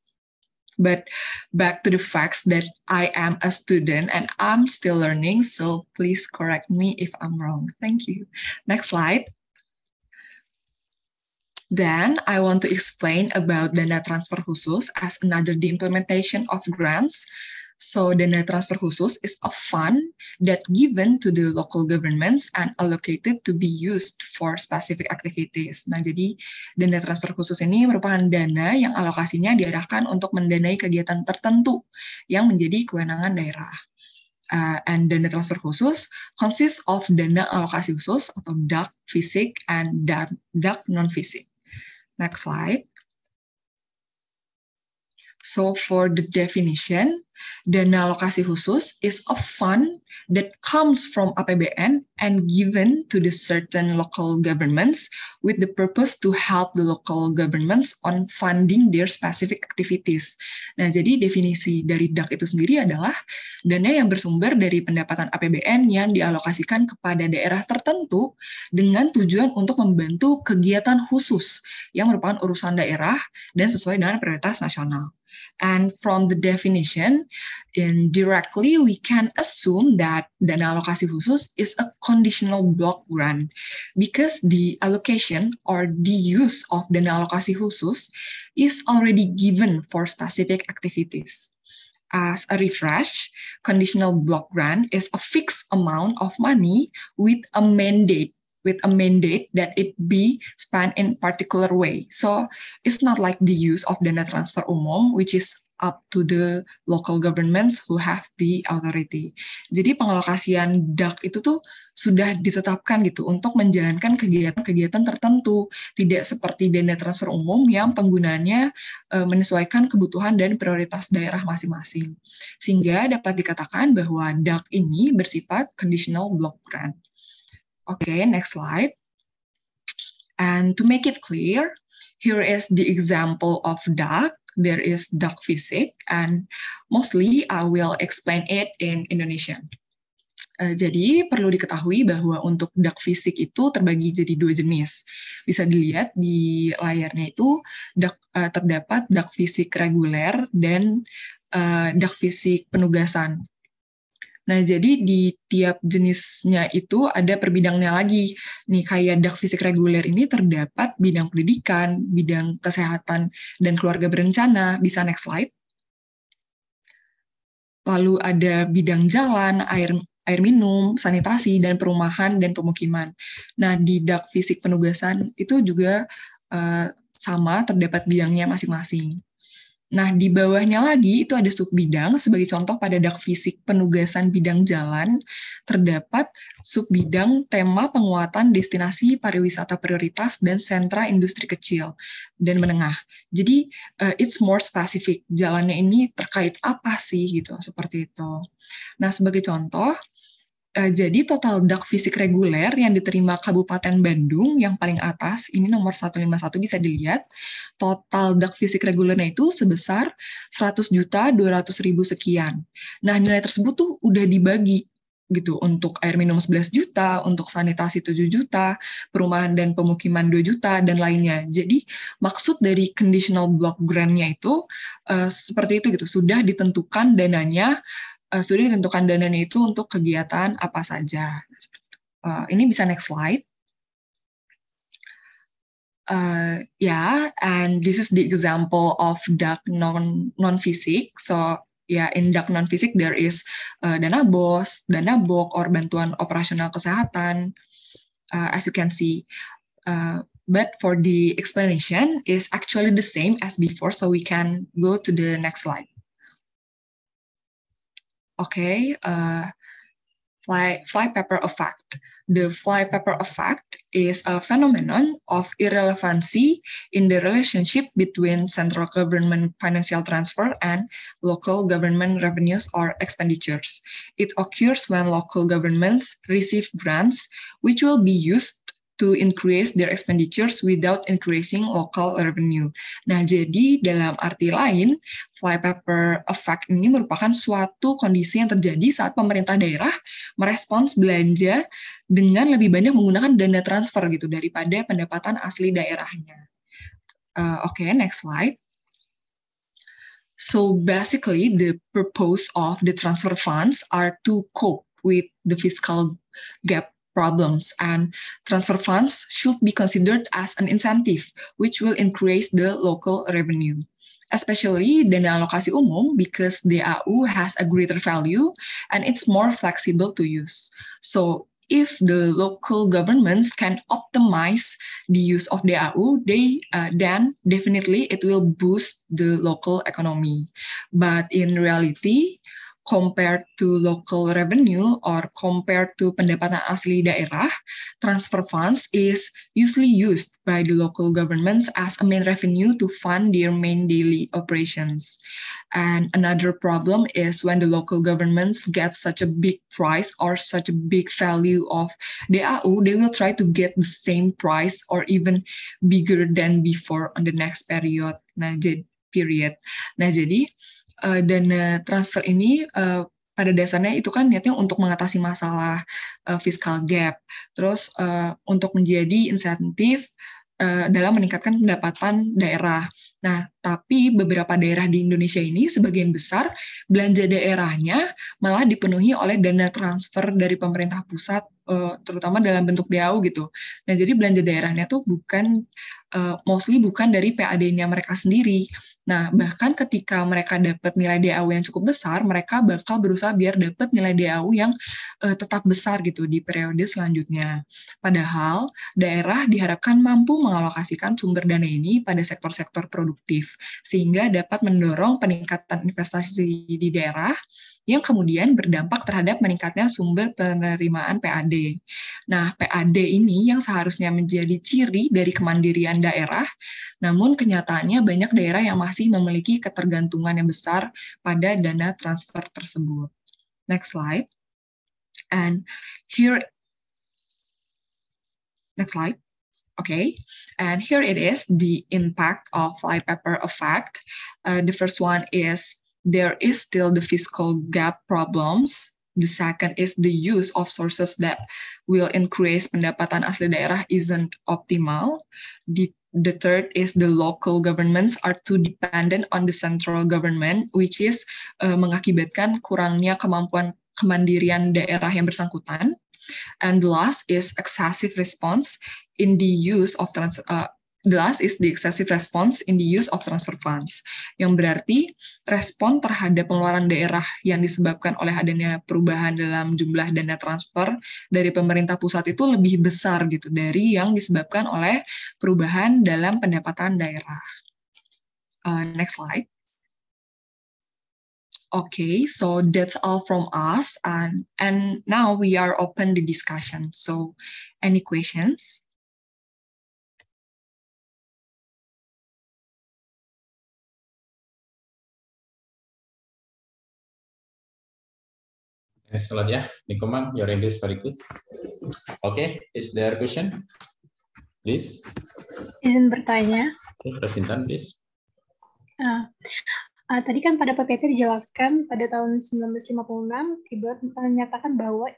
But back to the facts that I am a student and I'm still learning, so please correct me if I'm wrong. Thank you. Next slide. Then I want to explain about dana transfer khusus as another the implementation of grants. So dana transfer khusus is a fund that given to the local governments and allocated to be used for specific activities. Nah, jadi dana transfer khusus ini merupakan dana yang alokasinya diarahkan untuk mendanai kegiatan tertentu yang menjadi kewenangan daerah. And dana transfer khusus consists of dana alokasi khusus atau DAK fisik and DAK non-fisik. Next slide. So for the definition, dana alokasi khusus is a fund that comes from APBN and given to the certain local governments with the purpose to help the local governments on funding their specific activities. Nah, jadi definisi dari DAK itu sendiri adalah dana yang bersumber dari pendapatan APBN yang dialokasikan kepada daerah tertentu dengan tujuan untuk membantu kegiatan khusus yang merupakan urusan daerah dan sesuai dengan prioritas nasional. And from the definition, indirectly we can assume that dana alokasi khusus is a conditional block grant because the allocation or the use of dana alokasi khusus is already given for specific activities. As a refresh, conditional block grant is a fixed amount of money with a mandate that it be spent in particular way. So it's not like the use of dana transfer umum, which is up to the local governments who have the authority. Jadi pengalokasian DAK itu tuh sudah ditetapkan gitu untuk menjalankan kegiatan-kegiatan tertentu, tidak seperti dana transfer umum yang penggunaannya menyesuaikan kebutuhan dan prioritas daerah masing-masing. Sehingga dapat dikatakan bahwa DAK ini bersifat conditional block grant. Okay, next slide. And to make it clear, here is the example of DAK. There is DAK fisik, and mostly I will explain it in Indonesian. Jadi perlu diketahui bahwa untuk DAK fisik itu terbagi jadi dua jenis. Bisa dilihat di layarnya itu terdapat DAK fisik reguler dan DAK fisik penugasan. Nah, jadi di tiap jenisnya itu ada per bidangnya lagi. Nih, kayak DAK fisik reguler ini terdapat bidang pendidikan, bidang kesehatan, dan keluarga berencana. Bisa next slide. Lalu ada bidang jalan, air minum, sanitasi, dan perumahan dan pemukiman. Nah, di DAK fisik penugasan itu juga sama, terdapat bidangnya masing-masing. Nah, di bawahnya lagi itu ada subbidang, sebagai contoh pada DAK fisik penugasan bidang jalan, terdapat subbidang tema penguatan destinasi pariwisata prioritas dan sentra industri kecil dan menengah. Jadi, it's more specific, jalannya ini terkait apa sih, gitu, seperti itu. Nah, sebagai contoh, jadi total DAK fisik reguler yang diterima Kabupaten Bandung yang paling atas, ini nomor 151 bisa dilihat, total DAK fisik regulernya itu sebesar 100.200.000 sekian. Nah, nilai tersebut tuh udah dibagi gitu, untuk air minum 11 juta, untuk sanitasi 7 juta, perumahan dan pemukiman 2 juta, dan lainnya. Jadi maksud dari conditional block grant-nya itu seperti itu gitu, sudah ditentukan dananya itu untuk kegiatan apa saja. Ini bisa next slide. And this is the example of DAC non-fisik. So in DAC non-fisik there is dana BOS, dana BOK, or bantuan operasional kesehatan, as you can see. But for the explanation is actually the same as before, so we can go to the next slide. Okay, fly paper effect. The fly paper effect is a phenomenon of irrelevancy in the relationship between central government financial transfer and local government revenues or expenditures. It occurs when local governments receive grants which will be used to increase their expenditures without increasing local revenue. Nah, jadi dalam arti lain, fly paper effect ini merupakan suatu kondisi yang terjadi saat pemerintah daerah merespons belanja dengan lebih banyak menggunakan dana transfer gitu daripada pendapatan asli daerahnya. Okay, next slide. So basically, the purpose of the transfer funds are to cope with the fiscal gap problems, and transfer funds should be considered as an incentive which will increase the local revenue, especially dana alokasi umum, because DAU has a greater value and it's more flexible to use. So if the local governments can optimize the use of DAU, then definitely it will boost the local economy. But in reality, compared to local revenue or compared to pendapatan asli daerah, transfer funds is usually used by the local governments as a main revenue to fund their main daily operations. And another problem is when the local governments get such a big price or such a big value of DAU, they will try to get the same price or even bigger than before on the next period. Nah, jadi dana transfer ini pada dasarnya itu kan niatnya untuk mengatasi masalah fiscal gap, terus untuk menjadi insentif dalam meningkatkan pendapatan daerah. Nah, tapi beberapa daerah di Indonesia ini sebagian besar belanja daerahnya malah dipenuhi oleh dana transfer dari pemerintah pusat, terutama dalam bentuk DAU gitu. Nah, jadi belanja daerahnya tuh mostly bukan dari PAD-nya mereka sendiri. Nah, bahkan ketika mereka dapat nilai DAU yang cukup besar, mereka bakal berusaha biar dapat nilai DAU yang tetap besar gitu di periode selanjutnya. Padahal daerah diharapkan mampu mengalokasikan sumber dana ini pada sektor-sektor produktif, sehingga dapat mendorong peningkatan investasi di daerah yang kemudian berdampak terhadap meningkatnya sumber penerimaan PAD. Nah, PAD ini yang seharusnya menjadi ciri dari kemandirian daerah, namun kenyataannya banyak daerah yang masih memiliki ketergantungan yang besar pada dana transfer tersebut. Next slide. And here, next slide. Okay, and here it is, the impact of fly paper effect. The first one is there is still the fiscal gap problems. The second is the use of sources that will increase pendapatan asli daerah isn't optimal. The third is the local governments are too dependent on the central government, which is mengakibatkan kurangnya kemampuan kemandirian daerah yang bersangkutan. And the last is excessive response in the use of excessive response in the use of transfer funds, yang berarti respon terhadap pengeluaran daerah yang disebabkan oleh adanya perubahan dalam jumlah dana transfer dari pemerintah pusat itu lebih besar gitu dari yang disebabkan oleh perubahan dalam pendapatan daerah. Next slide. Okay, so that's all from us, and now we are open the discussion. So, any questions? Excellent, yeah. Nikoman, your English very good. Okay, is there a question? Please. Izin bertanya. Okay, Rasintan, please. Tadi kan pada PPT dijelaskan pada tahun 1956, Tibet menyatakan bahwa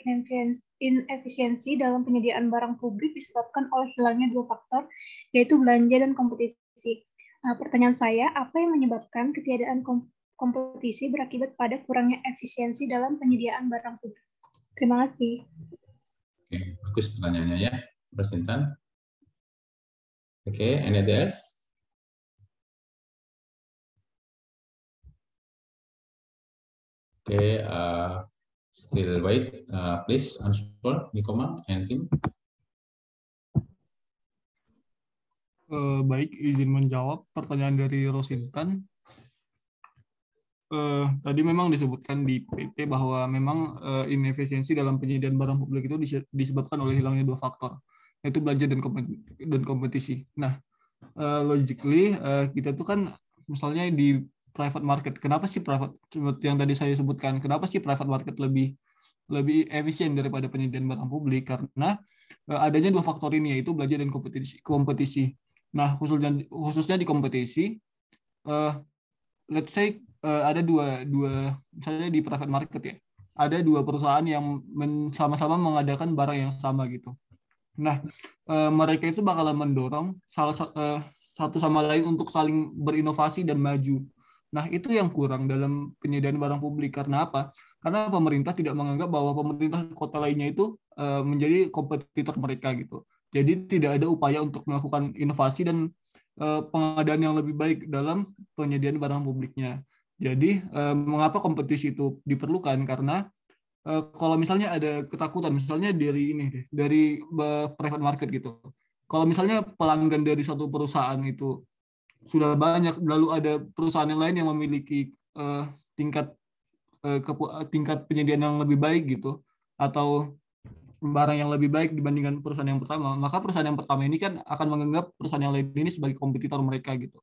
inefisiensi dalam penyediaan barang publik disebabkan oleh hilangnya dua faktor, yaitu belanja dan kompetisi. Pertanyaan saya, apa yang menyebabkan ketiadaan kompetisi berakibat pada kurangnya efisiensi dalam penyediaan barang publik? Terima kasih. Oke, bagus pertanyaannya ya, Mas Intan. Oke, anything else? Okay, still wait. Please answer, Nikoma and team. Baik, izin menjawab pertanyaan dari Rosintan. Tadi memang disebutkan di PT bahwa memang inefisiensi dalam penyediaan barang publik itu disebabkan oleh hilangnya dua faktor, yaitu belanja dan kompetisi. Nah, logically kita tuh kan misalnya di private market. Kenapa sih private, yang tadi saya sebutkan, kenapa sih private market lebih efisien daripada penyediaan barang publik? Karena adanya dua faktor ini, yaitu belanja dan kompetisi. Nah, khususnya di kompetisi, let's say ada dua misalnya di private market ya, ada dua perusahaan yang sama-sama mengadakan barang yang sama gitu. Nah, mereka itu bakalan mendorong satu sama lain untuk saling berinovasi dan maju. Nah, itu yang kurang dalam penyediaan barang publik. Karena apa? Karena pemerintah tidak menganggap bahwa pemerintah kota lainnya itu menjadi kompetitor mereka gitu. Jadi tidak ada upaya untuk melakukan inovasi dan pengadaan yang lebih baik dalam penyediaan barang publiknya. Jadi, mengapa kompetisi itu diperlukan? Karena kalau misalnya ada ketakutan, misalnya dari private market gitu. Kalau misalnya pelanggan dari satu perusahaan itu sudah banyak, lalu ada perusahaan yang lain yang memiliki tingkat penyediaan yang lebih baik gitu, atau barang yang lebih baik dibandingkan perusahaan yang pertama, maka perusahaan yang pertama ini kan akan menganggap perusahaan yang lain ini sebagai kompetitor mereka gitu.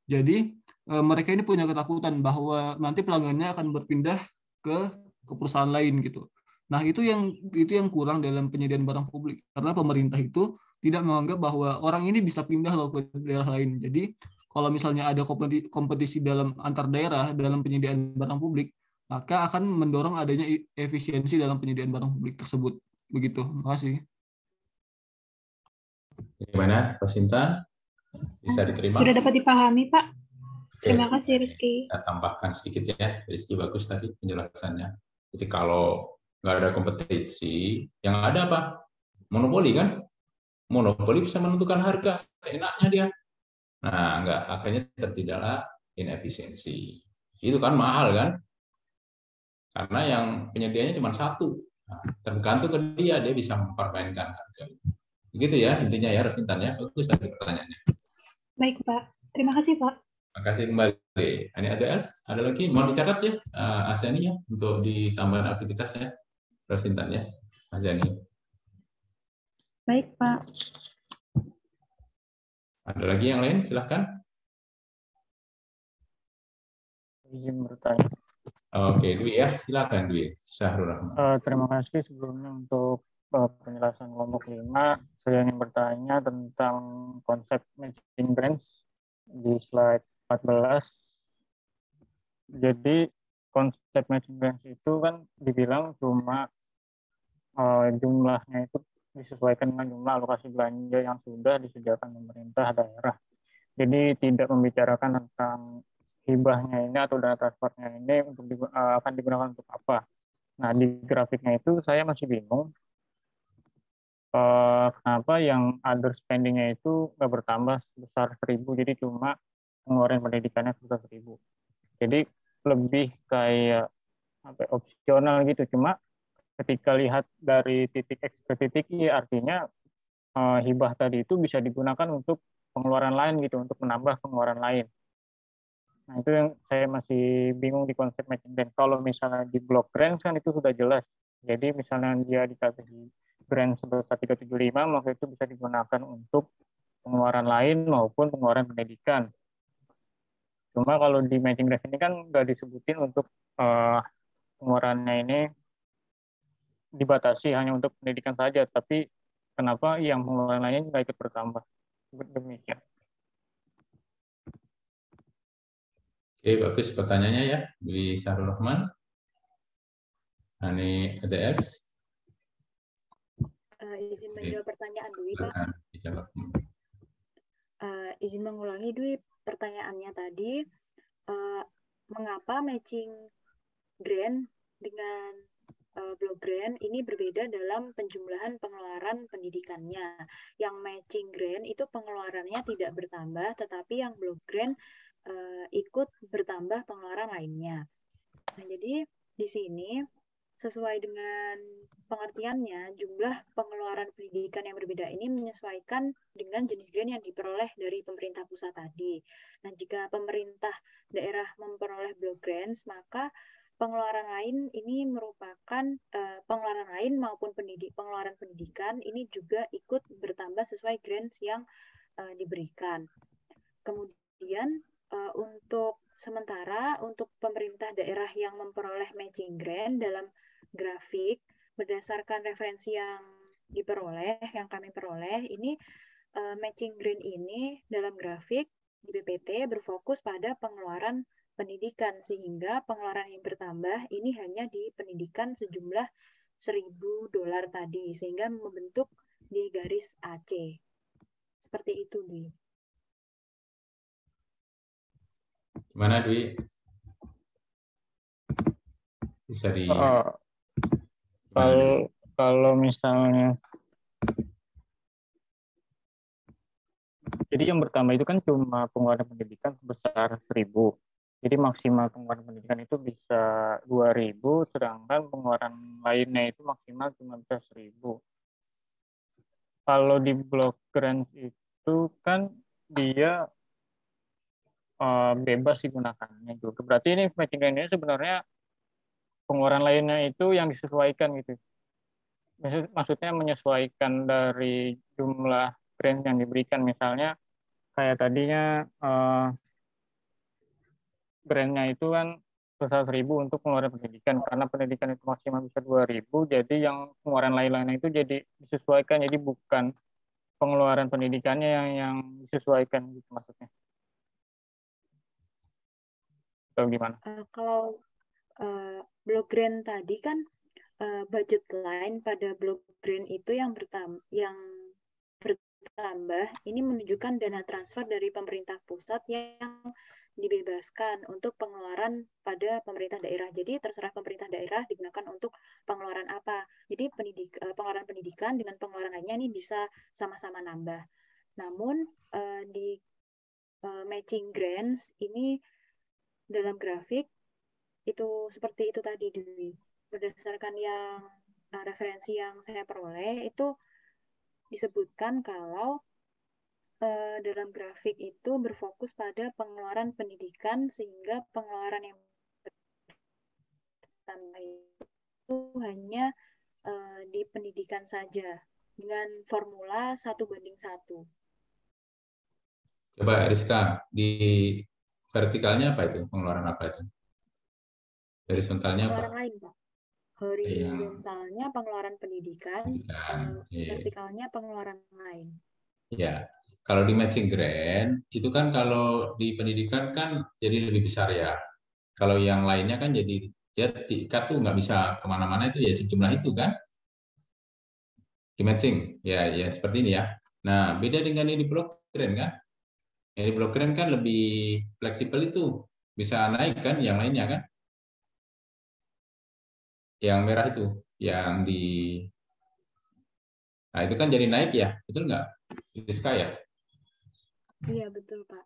Jadi mereka ini punya ketakutan bahwa nanti pelanggannya akan berpindah ke perusahaan lain gitu. Nah, itu yang kurang dalam penyediaan barang publik, karena pemerintah itu tidak menganggap bahwa orang ini bisa pindah loh ke daerah lain. Jadi kalau misalnya ada kompetisi dalam antar daerah dalam penyediaan barang publik, maka akan mendorong adanya efisiensi dalam penyediaan barang publik tersebut. Begitu. Terima kasih. Gimana, Rosinta? Bisa diterima? Sudah dapat dipahami, Pak. Terima kasih, Rizky. Kita tambahkan sedikit ya, Rizky bagus tadi penjelasannya. Jadi kalau nggak ada kompetisi, yang ada apa? Monopoli kan? Monopoli bisa menentukan harga seenaknya dia. Nah, nggak, akhirnya terjadilah inefisiensi. Itu kan mahal kan? Karena yang penyediaannya cuma satu. Nah, tergantung ke dia bisa mempermainkan harga. Begitu ya intinya ya, Rosintan ya. Bagus tadi pertanyaannya. Baik, Pak. Terima kasih, Pak. Terima kasih kembali. Ini ada lagi mau dicatat ya, Asyani ya, untuk ditambahkan aktivitasnya, Rosintan ya, Asyani. Baik, Pak. Ada lagi yang lain? Silahkan. Izin bertanya. Oke, Dwi ya, silakan Dwi. Syahrul Rahman. Terima kasih sebelumnya untuk penjelasan kelompok 5. Saya ingin bertanya tentang konsep matching brands di slide 14. Jadi konsep matching brands itu kan dibilang cuma jumlahnya itu disesuaikan dengan jumlah alokasi belanja yang sudah disediakan pemerintah daerah. Jadi tidak membicarakan tentang hibahnya ini atau dana transfernya ini akan digunakan untuk apa. Nah, di grafiknya itu saya masih bingung kenapa yang other spending-nya itu nggak bertambah sebesar 1.000, jadi cuma pengeluaran pendidikannya sebesar 1.000. Jadi lebih kayak opsional gitu. Cuma ketika lihat dari titik X ke titik Y, artinya hibah tadi itu bisa digunakan untuk pengeluaran lain gitu, untuk menambah pengeluaran lain. Nah, itu yang saya masih bingung di konsep matching brand. Kalau misalnya di block grant kan itu sudah jelas. Jadi misalnya dia dikasih grant sebesar 375, maka itu bisa digunakan untuk pengeluaran lain maupun pengeluaran pendidikan. Cuma kalau di matching grant ini kan nggak disebutin untuk pengeluarannya ini dibatasi hanya untuk pendidikan saja, tapi kenapa yang pengeluaran lainnya nggak ikut bertambah? Demikian. Oke, bagus pertanyaannya ya, Dwi Syahrul Rahman. Ini ADF. Izin menjawab pertanyaan Dwi, Pak. Dijawab. Izin mengulangi Dwi pertanyaannya tadi, mengapa matching grant dengan block grant ini berbeda dalam penjumlahan pengeluaran pendidikannya. Yang matching grant itu pengeluarannya tidak bertambah, tetapi yang block grant ikut bertambah pengeluaran lainnya. Nah, jadi di sini sesuai dengan pengertiannya, jumlah pengeluaran pendidikan yang berbeda ini menyesuaikan dengan jenis grant yang diperoleh dari pemerintah pusat tadi. Nah, jika pemerintah daerah memperoleh block grants, maka pengeluaran lain ini merupakan pengeluaran lain maupun pengeluaran pendidikan ini juga ikut bertambah sesuai grants yang diberikan. Kemudian untuk sementara untuk pemerintah daerah yang memperoleh matching grant dalam grafik berdasarkan referensi yang diperoleh, yang kami peroleh, ini matching grant ini dalam grafik di BPT berfokus pada pengeluaran pendidikan, sehingga pengeluaran yang bertambah ini hanya di pendidikan sejumlah $1.000 tadi, sehingga membentuk di garis AC. Seperti itu, Dwi. Gimana, Dwi? Bisa di... Kalau misalnya, jadi yang bertambah itu kan cuma pengeluaran pendidikan sebesar 1.000. Jadi maksimal pengeluaran pendidikan itu bisa 2.000, sedangkan pengeluaran lainnya itu maksimal cuma bisa 1.000. Kalau di block grant itu kan dia bebas digunakannya juga. Berarti ini matching grant ini sebenarnya pengeluaran lainnya itu yang disesuaikan gitu. Maksudnya menyesuaikan dari jumlah grant yang diberikan. Misalnya kayak tadinya grantnya itu kan sebesar 1.000 untuk pengeluaran pendidikan. Karena pendidikan itu maksimal bisa 2.000, jadi yang pengeluaran lain-lainnya itu jadi disesuaikan. Jadi bukan pengeluaran pendidikannya yang disesuaikan gitu maksudnya. Atau gimana? Kalau block grant tadi kan budget line pada block grant itu yang bertambah ini menunjukkan dana transfer dari pemerintah pusat yang dibebaskan untuk pengeluaran pada pemerintah daerah. Jadi terserah pemerintah daerah digunakan untuk pengeluaran apa. Jadi pengeluaran pendidikan dengan pengeluaran lainnya ini bisa sama-sama nambah. Namun di matching grants ini dalam grafik itu seperti itu tadi, Dewi. Berdasarkan yang referensi yang saya peroleh itu disebutkan kalau dalam grafik itu berfokus pada pengeluaran pendidikan, sehingga pengeluaran yang bertambah itu hanya di pendidikan saja dengan formula 1:1. Coba Rizka, di vertikalnya apa itu? Pengeluaran apa itu? Horizontalnya apa? Pengeluaran lain, Pak. Horizontalnya pengeluaran pendidikan, vertikalnya pengeluaran lain. Ya, kalau di matching grant itu kan kalau di pendidikan kan jadi lebih besar ya. Kalau yang lainnya kan jadi diikat tuh nggak bisa kemana-mana, itu ya sejumlah itu kan di matching ya seperti ini ya. Nah, beda dengan ini di block grant kan. Yang di block grant kan lebih fleksibel, itu bisa naik kan yang lainnya kan. Yang merah itu yang di, nah itu kan jadi naik ya, betul nggak Rizka ya? Iya betul Pak.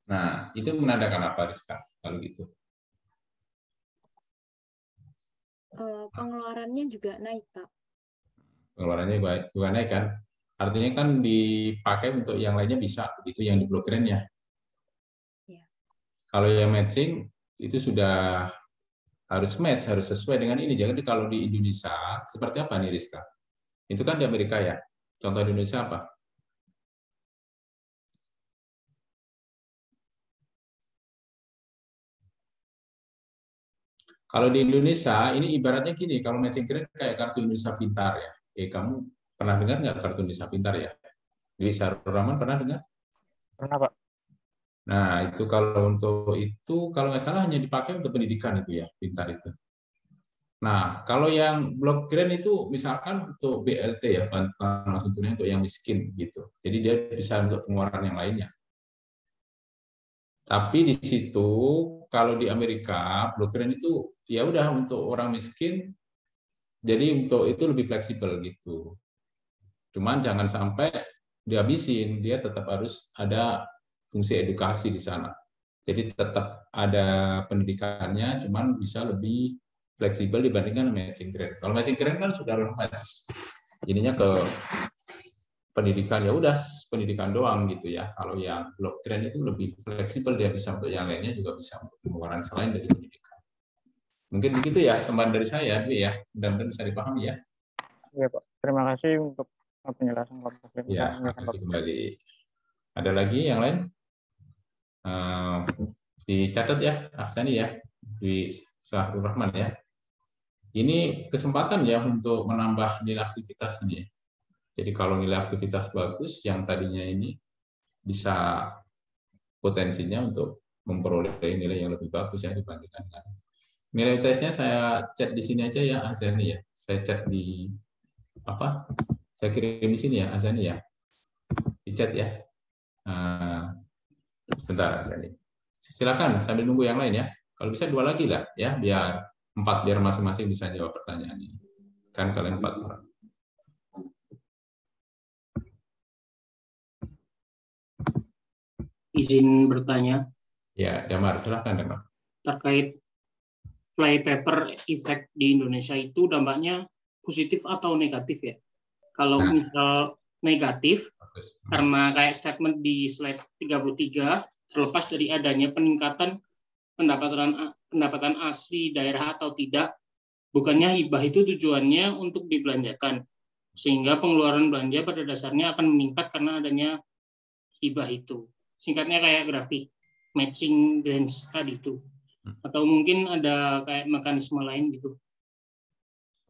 Nah itu menandakan apa Rizka kalau gitu? Pengeluarannya juga naik Pak. Pengeluarannya juga naik kan? Artinya kan dipakai untuk yang lainnya bisa, itu yang di block grant ya. Ya. Kalau yang matching itu sudah harus match, harus sesuai dengan ini. Jadi kalau di Indonesia seperti apa nih Rizka? Itu kan di Amerika ya. Contoh di Indonesia apa? Kalau di Indonesia ini ibaratnya gini, kalau matching grant kayak kartu Indonesia Pintar ya. Kamu pernah dengar nggak kartu Indonesia Pintar ya? Di Syahrul Rahman pernah dengar? Pernah Pak. Nah, itu kalau nggak salah hanya dipakai untuk pendidikan itu ya, Pintar itu. Nah, kalau yang blok grant itu misalkan untuk BLT ya, bantuan langsung tunai untuk yang miskin gitu. Jadi dia bisa untuk pengeluaran yang lainnya. Tapi di situ kalau di Amerika blok grant itu ya udah untuk orang miskin. Jadi untuk itu lebih fleksibel gitu. Cuman jangan sampai dihabisin, dia tetap harus ada fungsi edukasi di sana. Jadi tetap ada pendidikannya, cuman bisa lebih fleksibel dibandingkan matching grant. Kalau matching grant kan sudah match, ininya ke pendidikan, ya udah pendidikan doang gitu ya. Kalau yang block grant itu lebih fleksibel, dia bisa untuk yang lainnya juga bisa untuk pengeluaran selain dari pendidikan. Mungkin begitu ya teman dari saya, ya. Mudah-mudahan bisa dipahami ya. Iya Pak, terima kasih untuk penjelasan Pak. Ya, terima kasih kembali. Ada lagi yang lain? Dicatat ya, Ahsani ya, di Sahrul Rahman ya. Ini kesempatan ya untuk menambah nilai aktivitas ini. Jadi kalau nilai aktivitas bagus, yang tadinya ini bisa potensinya untuk memperoleh nilai yang lebih bagus ya dibandingkan dengan nilai tesnya. Saya chat di sini aja ya, Ahsani ya. Saya chat di apa? Saya kirim di sini ya, Ahsani ya. Di chat ya. Bentar, Ahsani. Silakan sambil nunggu yang lain ya. Kalau bisa 2 lagi lah ya, biar 4 biar masing-masing bisa jawab pertanyaan ini. Kan kalian 4 orang. Izin bertanya. Ya, Damar, silakan Damar. Terkait flypaper effect di Indonesia itu dampaknya positif atau negatif ya? Kalau misal negatif, karena kayak statement di slide 33, terlepas dari adanya peningkatan pendapatan asli daerah atau tidak, bukannya hibah itu tujuannya untuk dibelanjakan, sehingga pengeluaran belanja pada dasarnya akan meningkat karena adanya hibah itu. Singkatnya kayak grafik matching grants tadi itu. Atau mungkin ada kayak mekanisme lain gitu.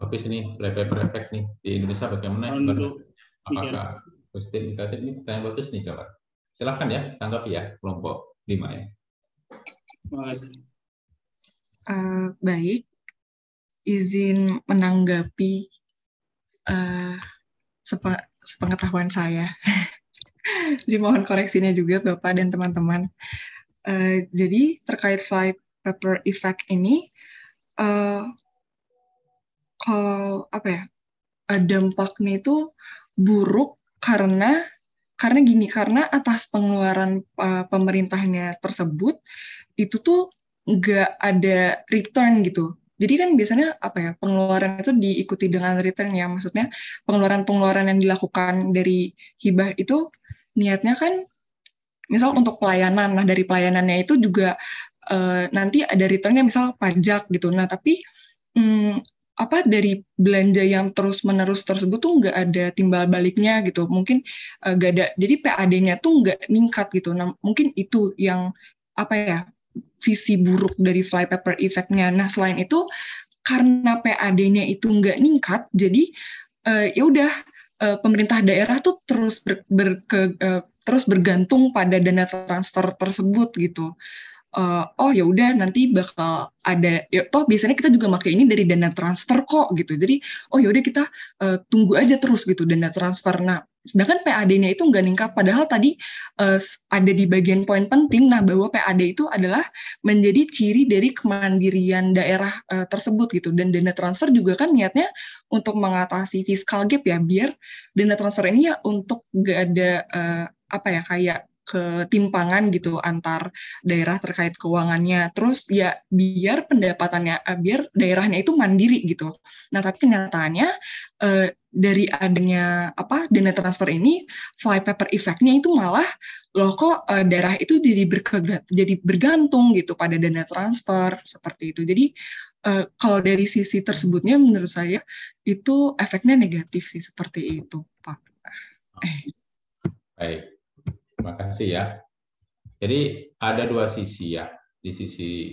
Oke, sini flypaper effect nih di Indonesia bagaimana? Apakah positif negatif? Ini pertanyaan bagus nih, Jawab. Silakan ya, tanggapi ya kelompok 5 ya. Terima kasih. Baik, izin menanggapi sepengetahuan saya. Jadi mohon koreksinya juga Bapak dan teman-teman. Jadi terkait flypaper effect ini, kalau apa ya, dampaknya itu buruk karena atas pengeluaran pemerintahnya tersebut itu tuh nggak ada return gitu. Jadi kan biasanya apa ya, pengeluaran itu diikuti dengan return ya, maksudnya pengeluaran yang dilakukan dari hibah itu niatnya kan misal untuk pelayanan. Nah dari pelayanannya itu juga nanti ada returnnya misal pajak gitu. Nah tapi dari belanja yang terus-menerus tersebut tuh nggak ada timbal baliknya gitu. Mungkin nggak ada, jadi PAD-nya tuh nggak meningkat gitu. Nah, mungkin itu yang sisi buruk dari flypaper effect-nya. Nah, selain itu, karena PAD-nya itu nggak meningkat, jadi ya udah pemerintah daerah tuh terus terus bergantung pada dana transfer tersebut gitu. Oh ya udah nanti bakal ada ya, toh biasanya kita juga pakai ini dari dana transfer kok gitu. Jadi oh ya udah kita tunggu aja terus gitu dana transfer. Nah, sedangkan PAD-nya itu nggak ningkat, padahal tadi ada di bagian poin penting, nah bahwa PAD itu adalah menjadi ciri dari kemandirian daerah tersebut gitu. Dan dana transfer juga kan niatnya untuk mengatasi fiscal gap ya, biar dana transfer ini ya untuk nggak ada kayak ketimpangan gitu antar daerah terkait keuangannya. Terus ya biar pendapatannya, biar daerahnya itu mandiri gitu. Nah tapi kenyataannya dari adanya dana transfer ini, flypaper effect-nya itu malah loh kok daerah itu jadi bergantung gitu pada dana transfer seperti itu. Jadi kalau dari sisi tersebutnya menurut saya itu efeknya negatif sih, seperti itu Pak. Baik. Terima kasih ya. Jadi ada 2 sisi ya. Di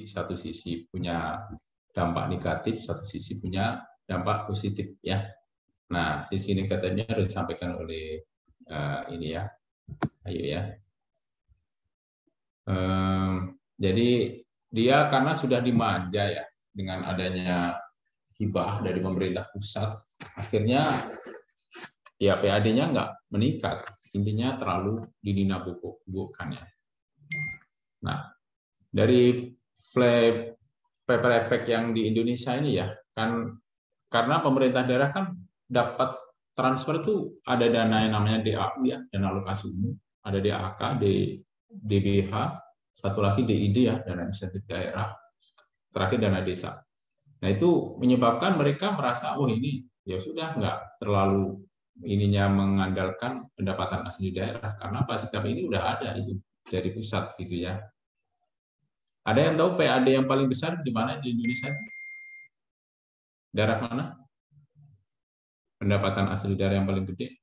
satu sisi punya dampak negatif, satu sisi punya dampak positif ya. Nah, sisi negatifnya harus disampaikan oleh ini ya. Ayo ya. Jadi dia karena sudah dimanja ya dengan adanya hibah dari pemerintah pusat, akhirnya ya PAD-nya nggak meningkat. Intinya terlalu didinabubukan ya. Nah, dari paper effect yang di Indonesia ini ya, kan karena pemerintah daerah kan dapat transfer itu ada dana yang namanya DAU ya, dana alokasi umum, ada DAK, DBH, satu lagi DID ya, dana insentif daerah, terakhir dana desa. Nah itu menyebabkan mereka merasa, oh ini ya sudah nggak terlalu ininya mengandalkan pendapatan asli daerah, karena apa, setiap ini udah ada itu dari pusat gitu ya. Ada yang tahu PAD yang paling besar di mana di Indonesia? Daerah mana? Pendapatan asli daerah yang paling gede?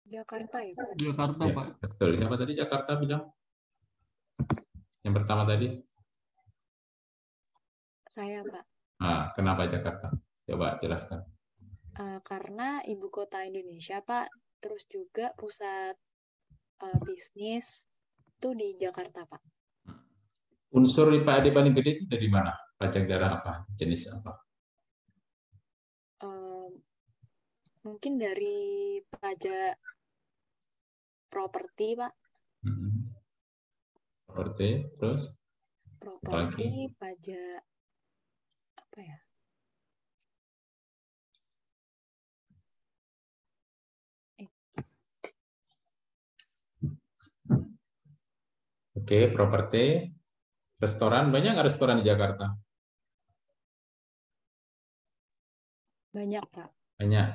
Jakarta ya, Pak. Jakarta, Ya, Pak. betul. Siapa tadi Jakarta bilang? Yang pertama tadi? Saya, Pak. Nah, kenapa Jakarta? Coba jelaskan. Karena ibu kota Indonesia, Pak, terus juga pusat bisnis itu di Jakarta, Pak. Unsur PAD paling gede itu dari mana? Pajak daerah apa? Jenis apa? Mungkin dari pajak properti, Pak. Properti, terus? Properti, pajak apa ya? Oke, properti. Restoran, banyak nggak restoran di Jakarta? Banyak, Pak. Banyak.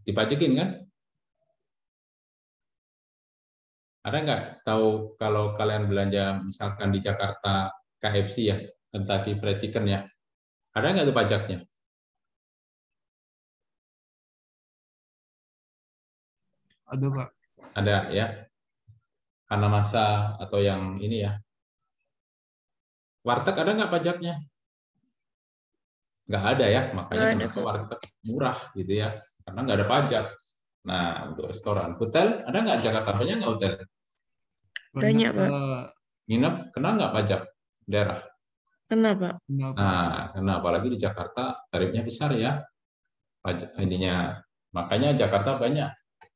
Dipajakin kan? Ada nggak tahu kalau kalian belanja misalkan di Jakarta KFC ya, Kentucky Fried Chicken ya, ada nggak tuh pajaknya? Ada, Pak. Ada ya. Karena masa atau yang ini ya. Warteg ada nggak pajaknya? Nggak ada ya, makanya kenapa warteg murah gitu ya, karena nggak ada pajak. Nah, untuk restoran, hotel ada nggak Jakarta? Banyak nggak hotel? Banyak, Pak. Nginep kena nggak pajak daerah? Kena, Pak. Nah, kena, apalagi di Jakarta tarifnya besar ya, pajak ininya. Makanya Jakarta banyak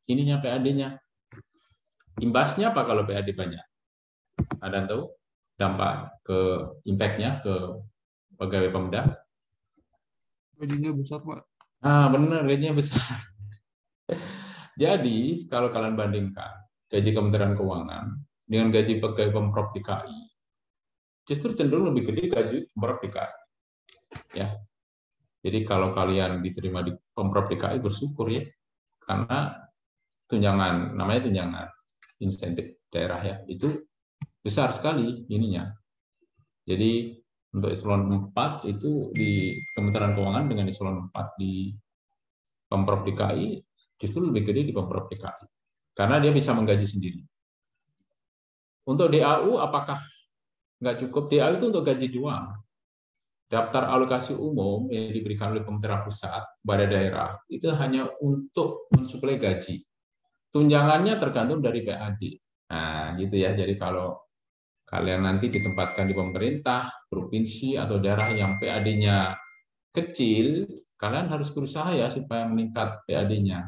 ininya PAD-nya. Imbasnya apa kalau PAD banyak? Ada yang tahu dampak ke impact-nya ke pegawai Pemda? Gajinya besar, Pak. Ah, benar, gajinya besar. Jadi, kalau kalian bandingkan gaji Kementerian Keuangan dengan gaji pegawai Pemprov DKI, justru cenderung lebih gede gaji Pemprov DKI. Ya. Jadi kalau kalian diterima di Pemprov DKI, bersyukur ya, karena tunjangan, namanya tunjangan insentif daerah ya, itu besar sekali ininya. Jadi untuk eselon 4 itu di Kementerian Keuangan dengan eselon 4 di Pemprov DKI justru lebih gede di Pemprov DKI. Karena dia bisa menggaji sendiri. Untuk DAU apakah nggak cukup? DAU itu untuk gaji doang. Daftar alokasi umum yang diberikan oleh pemerintah pusat kepada daerah itu hanya untuk mensuplai gaji. Tunjangannya tergantung dari PAD. Nah, gitu ya. Jadi kalau kalian nanti ditempatkan di pemerintah, provinsi, atau daerah yang PAD-nya kecil, kalian harus berusaha ya supaya meningkat PAD-nya.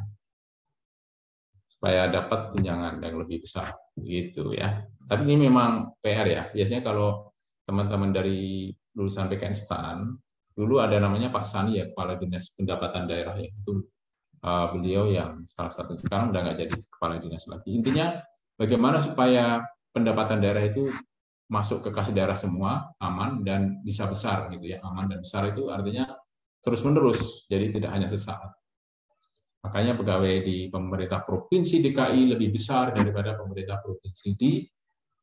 Supaya dapat tunjangan yang lebih besar. Gitu ya. Tapi ini memang PR ya. Biasanya kalau teman-teman dari lulusan PKN STAN, dulu ada namanya Pak Sani ya, Kepala Dinas Pendapatan Daerah ya. Itu beliau yang salah satu, sekarang udah nggak jadi Kepala Dinas lagi. Intinya bagaimana supaya pendapatan daerah itu masuk ke kas daerah semua aman dan bisa besar gitu ya. Aman dan besar itu artinya terus menerus, jadi tidak hanya sesaat. Makanya pegawai di pemerintah provinsi DKI lebih besar daripada pemerintah provinsi di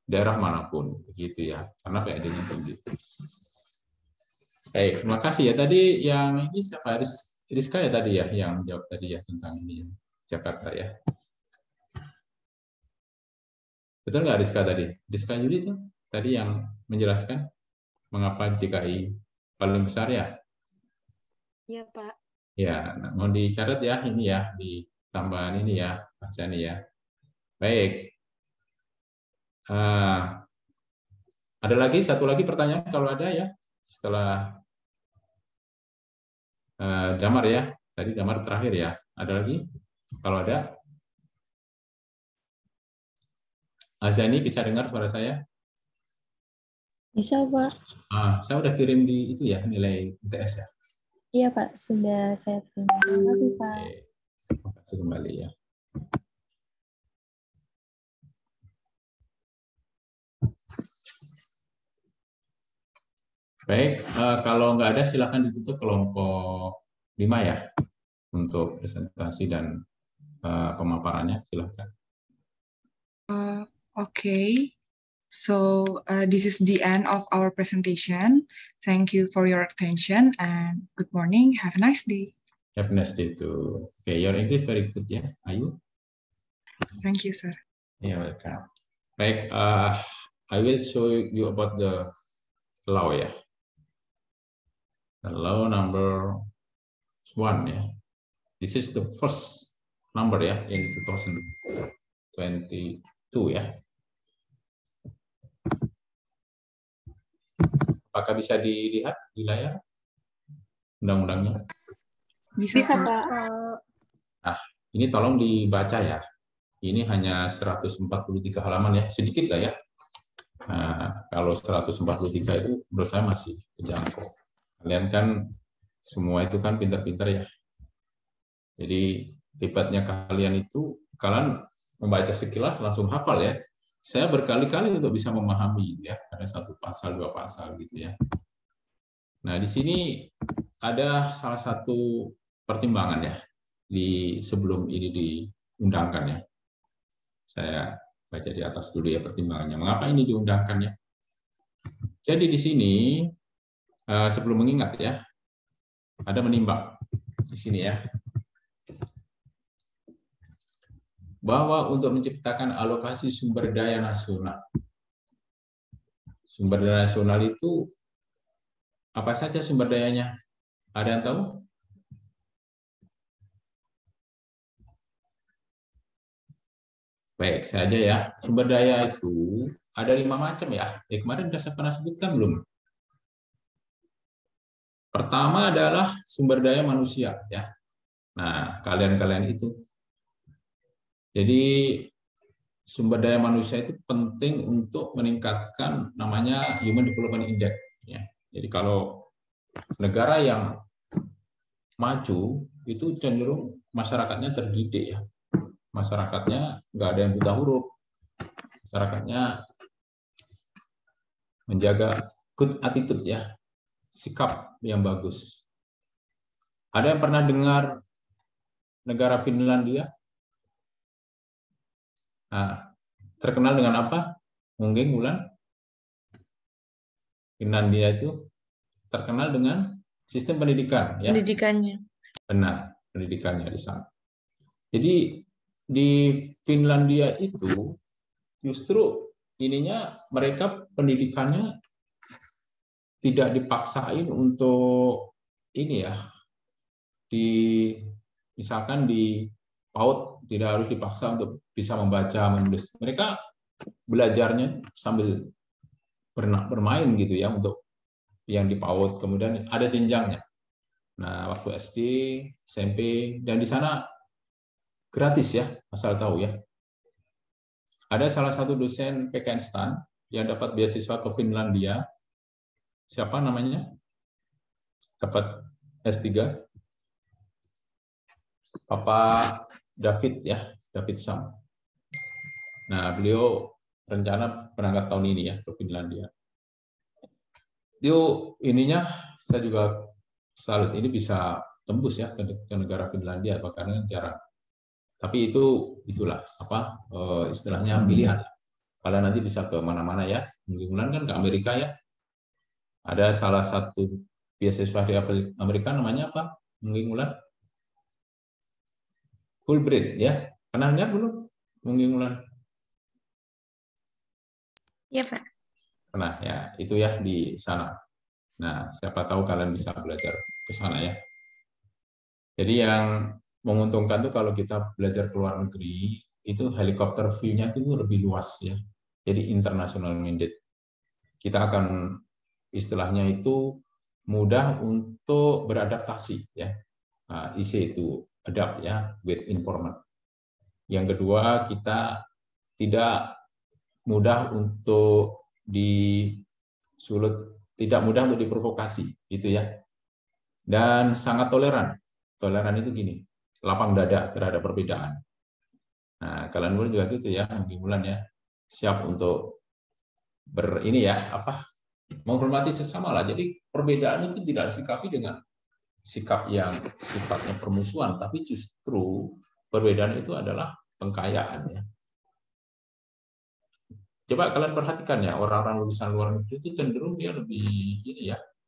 daerah manapun, begitu ya, karena PAD-nya tinggi. Baik, terima kasih ya. Tadi yang ini siapa? Rizka ya tadi ya, yang jawab tadi ya tentang ini Jakarta ya. Betul nggak Rizka tadi? Rizka Yudi tuh tadi yang menjelaskan mengapa DKI paling besar ya? Iya, Pak. Ya, nah, mau dicatat ya ini ya, di tambahan ini ya, Mas Yani ya. Baik. Ada lagi, satu lagi pertanyaan kalau ada ya, setelah Damar ya. Tadi Damar terakhir ya. Ada lagi? Kalau ada. Azani bisa dengar suara saya? Bisa, Pak. Saya udah kirim di itu ya, nilai UTS ya. Iya, Pak. Sudah saya terima. Terima kasih, Pak. Terima kasih kembali ya. Baik, kalau nggak ada silakan ditutup kelompok 5 ya untuk presentasi dan pemaparannya, silakan. Okay, so this is the end of our presentation. Thank you for your attention and good morning. Have a nice day. Have a nice day too. Okay, your English very good ya, Ayu. Thank you, sir. Yeah, welcome. Baik, I will show you about the law ya. The law number 1 ya. This is the first number ya in 2022 ya. Apakah bisa dilihat di layar undang-undangnya? Bisa, Pak. Nah, ini tolong dibaca ya. Ini hanya 143 halaman ya, sedikit lah ya. Nah, kalau 143 itu menurut saya masih kejangkau. Kalian kan semua itu kan pintar-pintar ya. Jadi hebatnya kalian itu, kalian membaca sekilas langsung hafal ya. Saya berkali-kali untuk bisa memahami ya, ada 1 pasal, 2 pasal gitu ya. Nah, di sini ada salah satu pertimbangan ya di sebelum ini diundangkan ya. Saya baca di atas dulu ya pertimbangannya. Mengapa ini diundangkan ya? Jadi di sini sebelum mengingat ya, ada menimbang di sini ya, bahwa untuk menciptakan alokasi sumber daya nasional. Sumber daya nasional itu apa saja sumber dayanya? Ada yang tahu? Baik, saja ya. Sumber daya itu ada 5 macam ya. Kemarin sudah saya pernah sebutkan belum? Pertama adalah sumber daya manusia ya. Nah, kalian-kalian itu. Jadi sumber daya manusia itu penting untuk meningkatkan namanya Human Development Index ya. Jadi kalau negara yang maju itu cenderung masyarakatnya terdidik ya. Masyarakatnya nggak ada yang buta huruf. Masyarakatnya menjaga good attitude ya. Sikap yang bagus. Ada yang pernah dengar negara Finlandia? Nah, terkenal dengan apa? Mungkin Wulan? Finlandia itu terkenal dengan sistem pendidikan. Ya? Pendidikannya. Benar, pendidikannya di sana. Jadi di Finlandia itu justru ininya mereka pendidikannya tidak dipaksain untuk ini ya, misalkan di PAUD tidak harus dipaksa untuk bisa membaca, menulis. Mereka belajarnya sambil bermain gitu ya untuk yang di PAUD. Kemudian ada jenjangnya. Nah, waktu SD, SMP, dan di sana gratis ya, asal tahu ya. Ada salah satu dosen PKN STAN yang dapat beasiswa ke Finlandia. Siapa namanya? Dapat S3. Bapak David ya, David Sam. Nah, beliau rencana berangkat tahun ini ya ke Finlandia. Dia ininya saya juga salut, ini bisa tembus ya ke negara Finlandia, karena jarang. Tapi itulah apa istilahnya pilihan. Kalian nanti bisa ke mana-mana ya. Mungkin kan ke Amerika ya. Ada salah satu beasiswa di Amerika namanya apa? Mungkin Fulbright ya. Pernah dengar belum? Mungkin Iya, Pak. Pernah ya. Itu ya di sana. Nah, siapa tahu kalian bisa belajar ke sana ya. Jadi yang menguntungkan tuh kalau kita belajar ke luar negeri, itu helikopter view-nya itu lebih luas ya. Jadi international mandate. kita akan istilahnya itu mudah untuk beradaptasi ya. IC itu adapt ya with informant. Yang kedua, kita tidak mudah untuk disulut, tidak mudah untuk diprovokasi gitu ya. Dan sangat toleran. Toleran itu gini, lapang dada terhadap perbedaan. Nah, kalian boleh juga gitu ya, Bulan ya. Siap untuk menghormati sesama lah. Jadi perbedaan itu tidak disikapi dengan sikap yang sifatnya permusuhan, tapi justru perbedaan itu adalah pengkayaan ya. Coba kalian perhatikan ya, orang-orang lulusan luar negeri itu cenderung dia lebih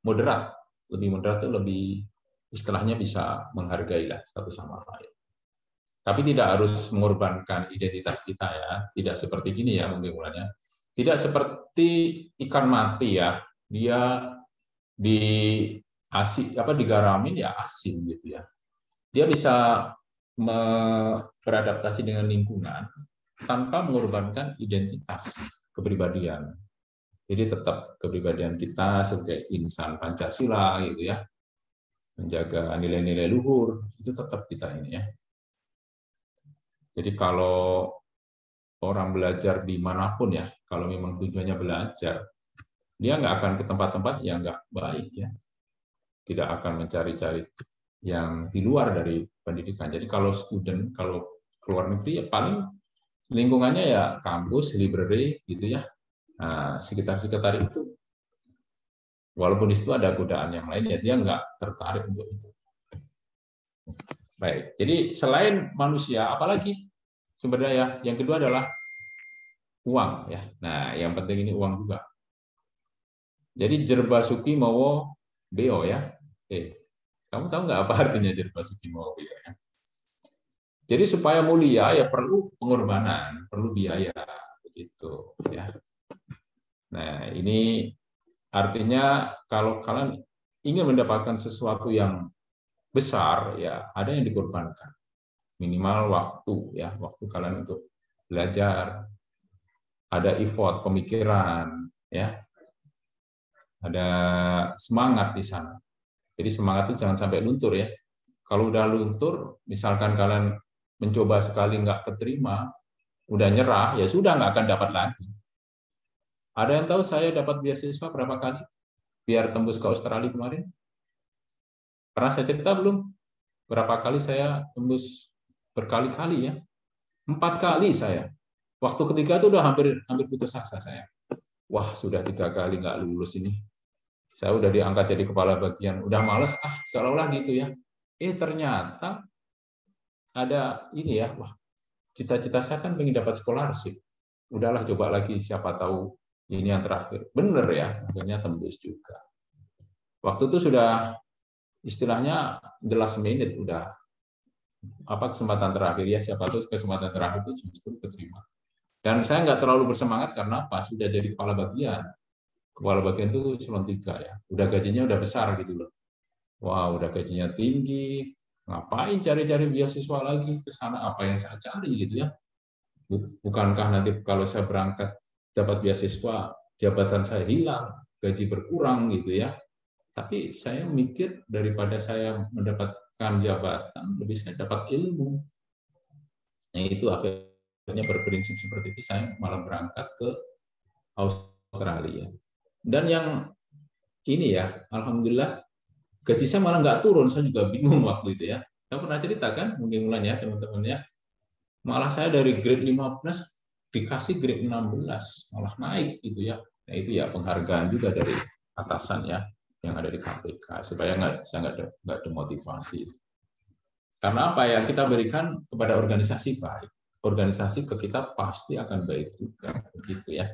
moderat. Lebih moderat itu lebih istilahnya bisa menghargai lah satu sama lain. Tapi tidak harus mengorbankan identitas kita ya. Tidak seperti gini ya mungkin mulanya. Tidak seperti ikan mati ya. Dia digaramin ya asin gitu ya. Dia bisa beradaptasi dengan lingkungan tanpa mengorbankan identitas kepribadian. Jadi tetap kepribadian kita sebagai insan Pancasila gitu ya. Menjaga nilai-nilai luhur itu tetap kita ini ya. Jadi kalau orang belajar dimanapun ya, kalau memang tujuannya belajar, dia nggak akan ke tempat-tempat yang nggak baik ya. Tidak akan mencari-cari yang di luar dari pendidikan. Jadi kalau keluar negeri ya paling lingkungannya ya kampus, library gitu ya. Nah, sekitar-sekitar itu. Walaupun di situ ada godaan yang lain ya dia nggak tertarik untuk itu. Baik. Jadi selain manusia apalagi sumber daya? Yang kedua adalah uang ya. Nah, yang penting ini uang juga. Jadi Jerbasuki Mowo Beo ya. Kamu tahu nggak apa artinya Jerbasuki Mowo Beo ya? Jadi supaya mulia ya perlu pengorbanan, perlu biaya begitu ya. Nah, ini artinya kalau kalian ingin mendapatkan sesuatu yang besar ya ada yang dikorbankan. Minimal waktu ya, waktu kalian untuk belajar. Ada effort pemikiran ya. Ada semangat di sana. Jadi semangat itu jangan sampai luntur ya. Kalau udah luntur, misalkan kalian mencoba sekali nggak keterima, udah nyerah, ya sudah nggak akan dapat lagi. Ada yang tahu saya dapat beasiswa berapa kali biar tembus ke Australia kemarin? Pernah saya cerita belum? Berapa kali saya tembus berkali-kali ya? 4 kali saya. Waktu ketiga itu udah hampir putus asa saya. Wah, sudah 3 kali nggak lulus ini. Saya udah diangkat jadi kepala bagian, udah males seolah-olah gitu ya. Ternyata ada ini ya, wah cita-cita saya kan pengen dapat scholarship. Udahlah coba lagi, siapa tahu ini yang terakhir. Bener ya, akhirnya tembus juga. Waktu itu sudah istilahnya the last minute, udah kesempatan terakhir ya, siapa tahu kesempatan terakhir itu justru keterima. Dan saya nggak terlalu bersemangat karena apa? Sudah jadi kepala bagian. Kepala bagian itu eselon 3 ya. Udah gajinya udah besar gitu loh. Wah, udah gajinya tinggi. Ngapain cari-cari beasiswa lagi ke sana? Apa yang saya cari gitu ya? Bukankah nanti kalau saya berangkat dapat beasiswa, jabatan saya hilang, gaji berkurang gitu ya? Tapi saya mikir daripada saya mendapatkan jabatan, lebih saya dapat ilmu. Nah itu akhirnya berprinsip seperti itu, saya malah berangkat ke Australia. Dan yang ini ya, alhamdulillah gaji saya malah nggak turun, saya juga bingung waktu itu ya. Saya pernah cerita kan, mungkin mulanya teman-teman ya, malah saya dari grade 15 dikasih grade 16, malah naik gitu ya. Nah itu ya penghargaan juga dari atasan ya, yang ada di KPK, supaya saya nggak demotivasi. Karena apa yang kita berikan kepada organisasi baik, organisasi ke kita pasti akan baik juga, begitu ya.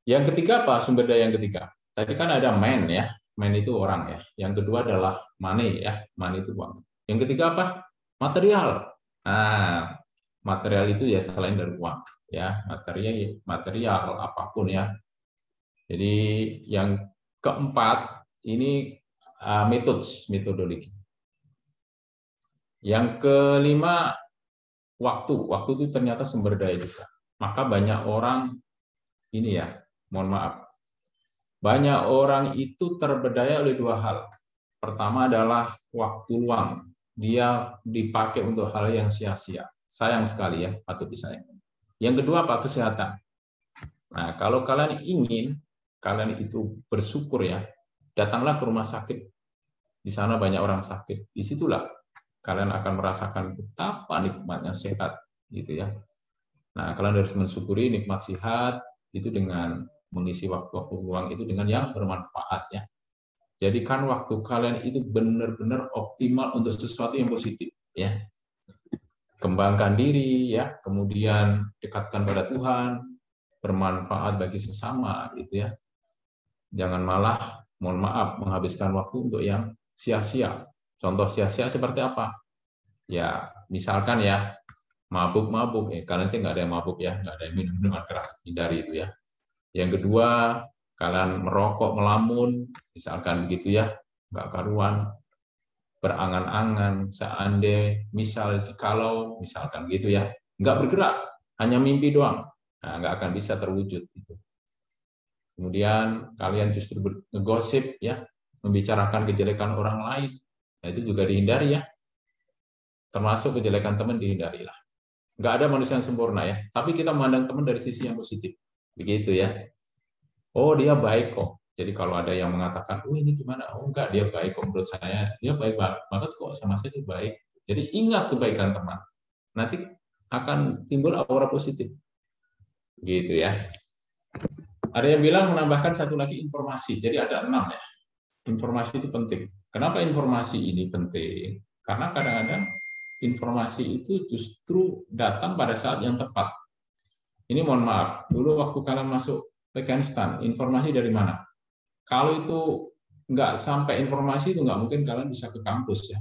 Yang ketiga apa? Sumber daya yang ketiga. Tadi kan ada man ya, man itu orang ya. Yang kedua adalah money ya, money itu uang. Yang ketiga apa? Material. Nah, material itu ya selain dari uang ya, material apapun ya. Jadi yang keempat ini metodologi. Yang kelima waktu itu ternyata sumber daya juga. Maka banyak orang ini ya, mohon maaf, Banyak orang itu terberdaya oleh dua hal. Pertama adalah waktu luang. Dia dipakai untuk hal yang sia-sia. Sayang sekali ya, patut disayangkan. Yang kedua apa? Kesehatan. Nah, kalau kalian ingin, kalian itu bersyukur ya, datanglah ke rumah sakit. Di sana banyak orang sakit. Disitulah kalian akan merasakan betapa nikmatnya sehat, gitu ya. Nah, kalian harus mensyukuri nikmat sehat itu dengan mengisi waktu-waktu luang itu dengan yang bermanfaat ya. Jadikan waktu kalian itu benar-benar optimal untuk sesuatu yang positif ya. Kembangkan diri ya, kemudian dekatkan pada Tuhan, bermanfaat bagi sesama gitu ya. Jangan malah, mohon maaf, menghabiskan waktu untuk yang sia-sia. Contoh sia-sia seperti apa? Ya, misalkan ya, mabuk-mabuk. Kalian sih nggak ada yang mabuk ya, nggak ada yang minum minuman keras, hindari itu ya. Yang kedua, kalian merokok, melamun, misalkan begitu ya, nggak karuan, berangan-angan, seandainya, misal, jikalau, misalkan gitu ya, nggak bergerak, hanya mimpi doang, nah, nggak akan bisa terwujud. Gitu. Kemudian kalian justru ngegosip ya, membicarakan kejelekan orang lain, nah, itu juga dihindari ya, termasuk kejelekan teman dihindarilah. Nggak ada manusia yang sempurna ya, tapi kita memandang teman dari sisi yang positif, begitu ya. Oh dia baik kok. Jadi kalau ada yang mengatakan, oh ini gimana? Oh enggak, dia baik kok menurut saya. Dia baik banget kok, sama saya itu baik. Jadi ingat kebaikan teman. Nanti akan timbul aura positif. Gitu ya. Ada yang bilang menambahkan satu lagi informasi. Jadi ada 6 ya. Informasi itu penting. Kenapa informasi ini penting? Karena kadang-kadang informasi itu justru datang pada saat yang tepat. Ini mohon maaf, dulu waktu kalian masuk Afghanistan, informasi dari mana? Kalau itu nggak sampai informasi itu nggak mungkin kalian bisa ke kampus ya.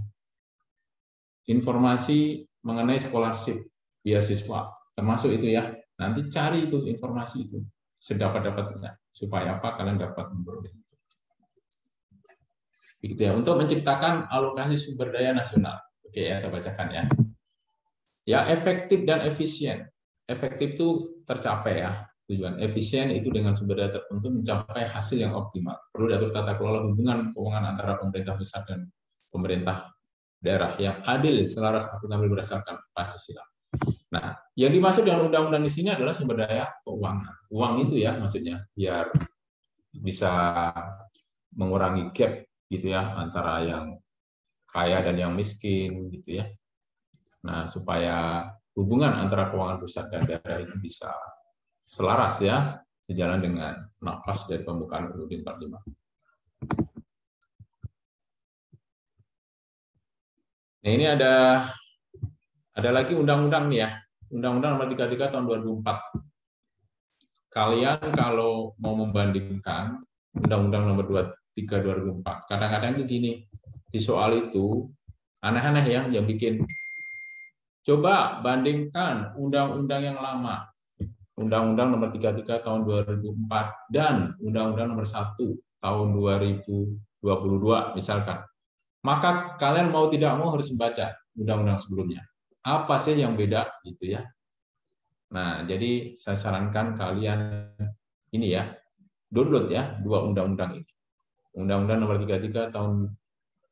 Informasi mengenai scholarship, beasiswa, termasuk itu ya. Nanti cari itu informasi itu sedapat-dapatnya supaya apa kalian dapat memperoleh itu. Begitu ya. Untuk menciptakan alokasi sumber daya nasional. Oke ya, saya bacakan ya. Ya efektif dan efisien. Efektif itu tercapai ya. Tujuan efisien itu dengan sumber daya tertentu mencapai hasil yang optimal. Perlu diatur tata kelola hubungan keuangan antara pemerintah pusat dan pemerintah daerah yang adil, selaras, akuntabel berdasarkan Pancasila. Nah, yang dimaksud dengan undang-undang di sini adalah sumber daya keuangan. Uang itu ya maksudnya biar bisa mengurangi gap gitu ya antara yang kaya dan yang miskin gitu ya. Nah, supaya hubungan antara keuangan pusat dan daerah itu bisa selaras ya, sejalan dengan nafas dari pembukaan UUD 45. Nah, ini ada lagi undang-undang nih ya, Undang-Undang Nomor 33 Tahun 2004. Kalian kalau mau membandingkan Undang-Undang Nomor 23 2004, kadang-kadang itu gini, di soal itu aneh-aneh ya yang bikin. Coba bandingkan undang-undang yang lama. Undang-Undang Nomor 33 Tahun 2004 dan Undang-Undang Nomor 1 Tahun 2022 misalkan. Maka kalian mau tidak mau harus membaca undang-undang sebelumnya. Apa sih yang beda gitu ya. Nah, jadi saya sarankan kalian ini ya, download ya dua undang-undang ini. Undang-Undang Nomor 33 Tahun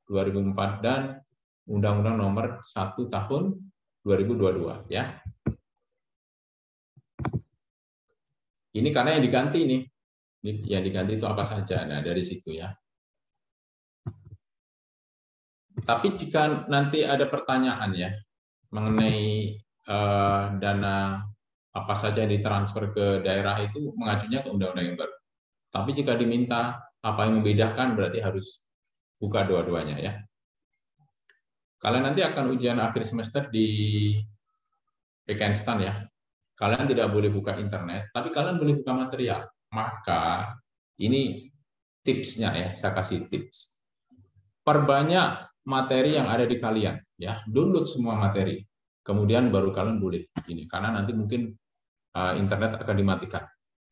2004 dan Undang-Undang Nomor 1 Tahun 2022 ya. Ini karena yang diganti nih. Yang diganti itu apa saja. Nah, dari situ ya. Tapi jika nanti ada pertanyaan ya mengenai dana apa saja yang ditransfer ke daerah itu mengacunya ke undang-undang yang baru. Tapi jika diminta apa yang membedakan berarti harus buka dua-duanya ya. Kalian nanti akan ujian akhir semester di Afghanistan ya. Kalian tidak boleh buka internet, tapi kalian boleh buka material. Maka ini tipsnya ya, saya kasih tips. Perbanyak materi yang ada di kalian, ya. Download semua materi. Kemudian baru kalian boleh ini, karena nanti mungkin internet akan dimatikan.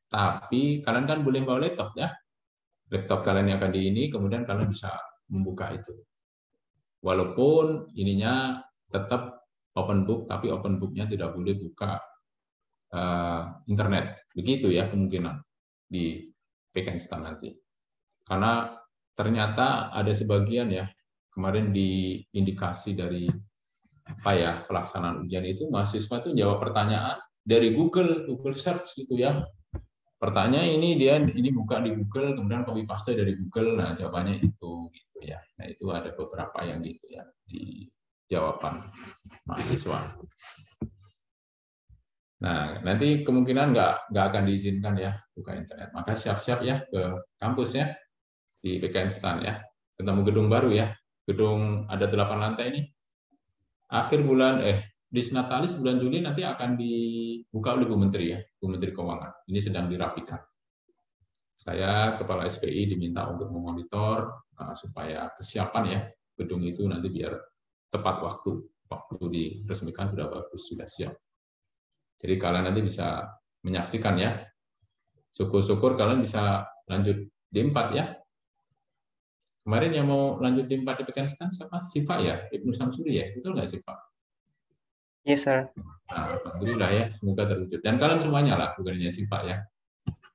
Tapi kalian kan boleh bawa laptop ya. Laptop kalian yang akan di ini, kemudian kalian bisa membuka itu. Walaupun ininya tetap open book, tapi open book-nya tidak boleh buka internet, begitu ya kemungkinan di Afghanistan nanti. Karena ternyata ada sebagian ya, kemarin di indikasi dari pelaksanaan ujian itu mahasiswa itu jawab pertanyaan dari Google Search gitu ya. Pertanyaan ini buka di Google, kemudian copy paste dari Google, nah jawabannya itu gitu ya. Nah itu ada beberapa yang gitu ya di jawaban mahasiswa. Nah nanti kemungkinan nggak akan diizinkan ya buka internet, maka siap-siap ya ke kampus ya di PKN STAN ya. Ketemu gedung baru ya, gedung ada 8 lantai ini. Akhir bulan Disnatalis bulan Juli nanti akan dibuka oleh Bu Menteri ya, Bu Menteri Keuangan. Ini sedang dirapikan. Saya Kepala SPI diminta untuk memonitor supaya kesiapan ya gedung itu nanti biar tepat waktu diresmikan sudah bagus, sudah siap. Jadi kalian nanti bisa menyaksikan ya. Syukur-syukur kalian bisa lanjut D4 ya. Kemarin yang mau lanjut D4 di PKN STAN siapa? Siva ya, Ibnu Samsuri ya, betul nggak Siva? Yes, sir. Nah, alhamdulillah ya, semoga terwujud. Dan kalian semuanya lah, bukan hanya Siva ya.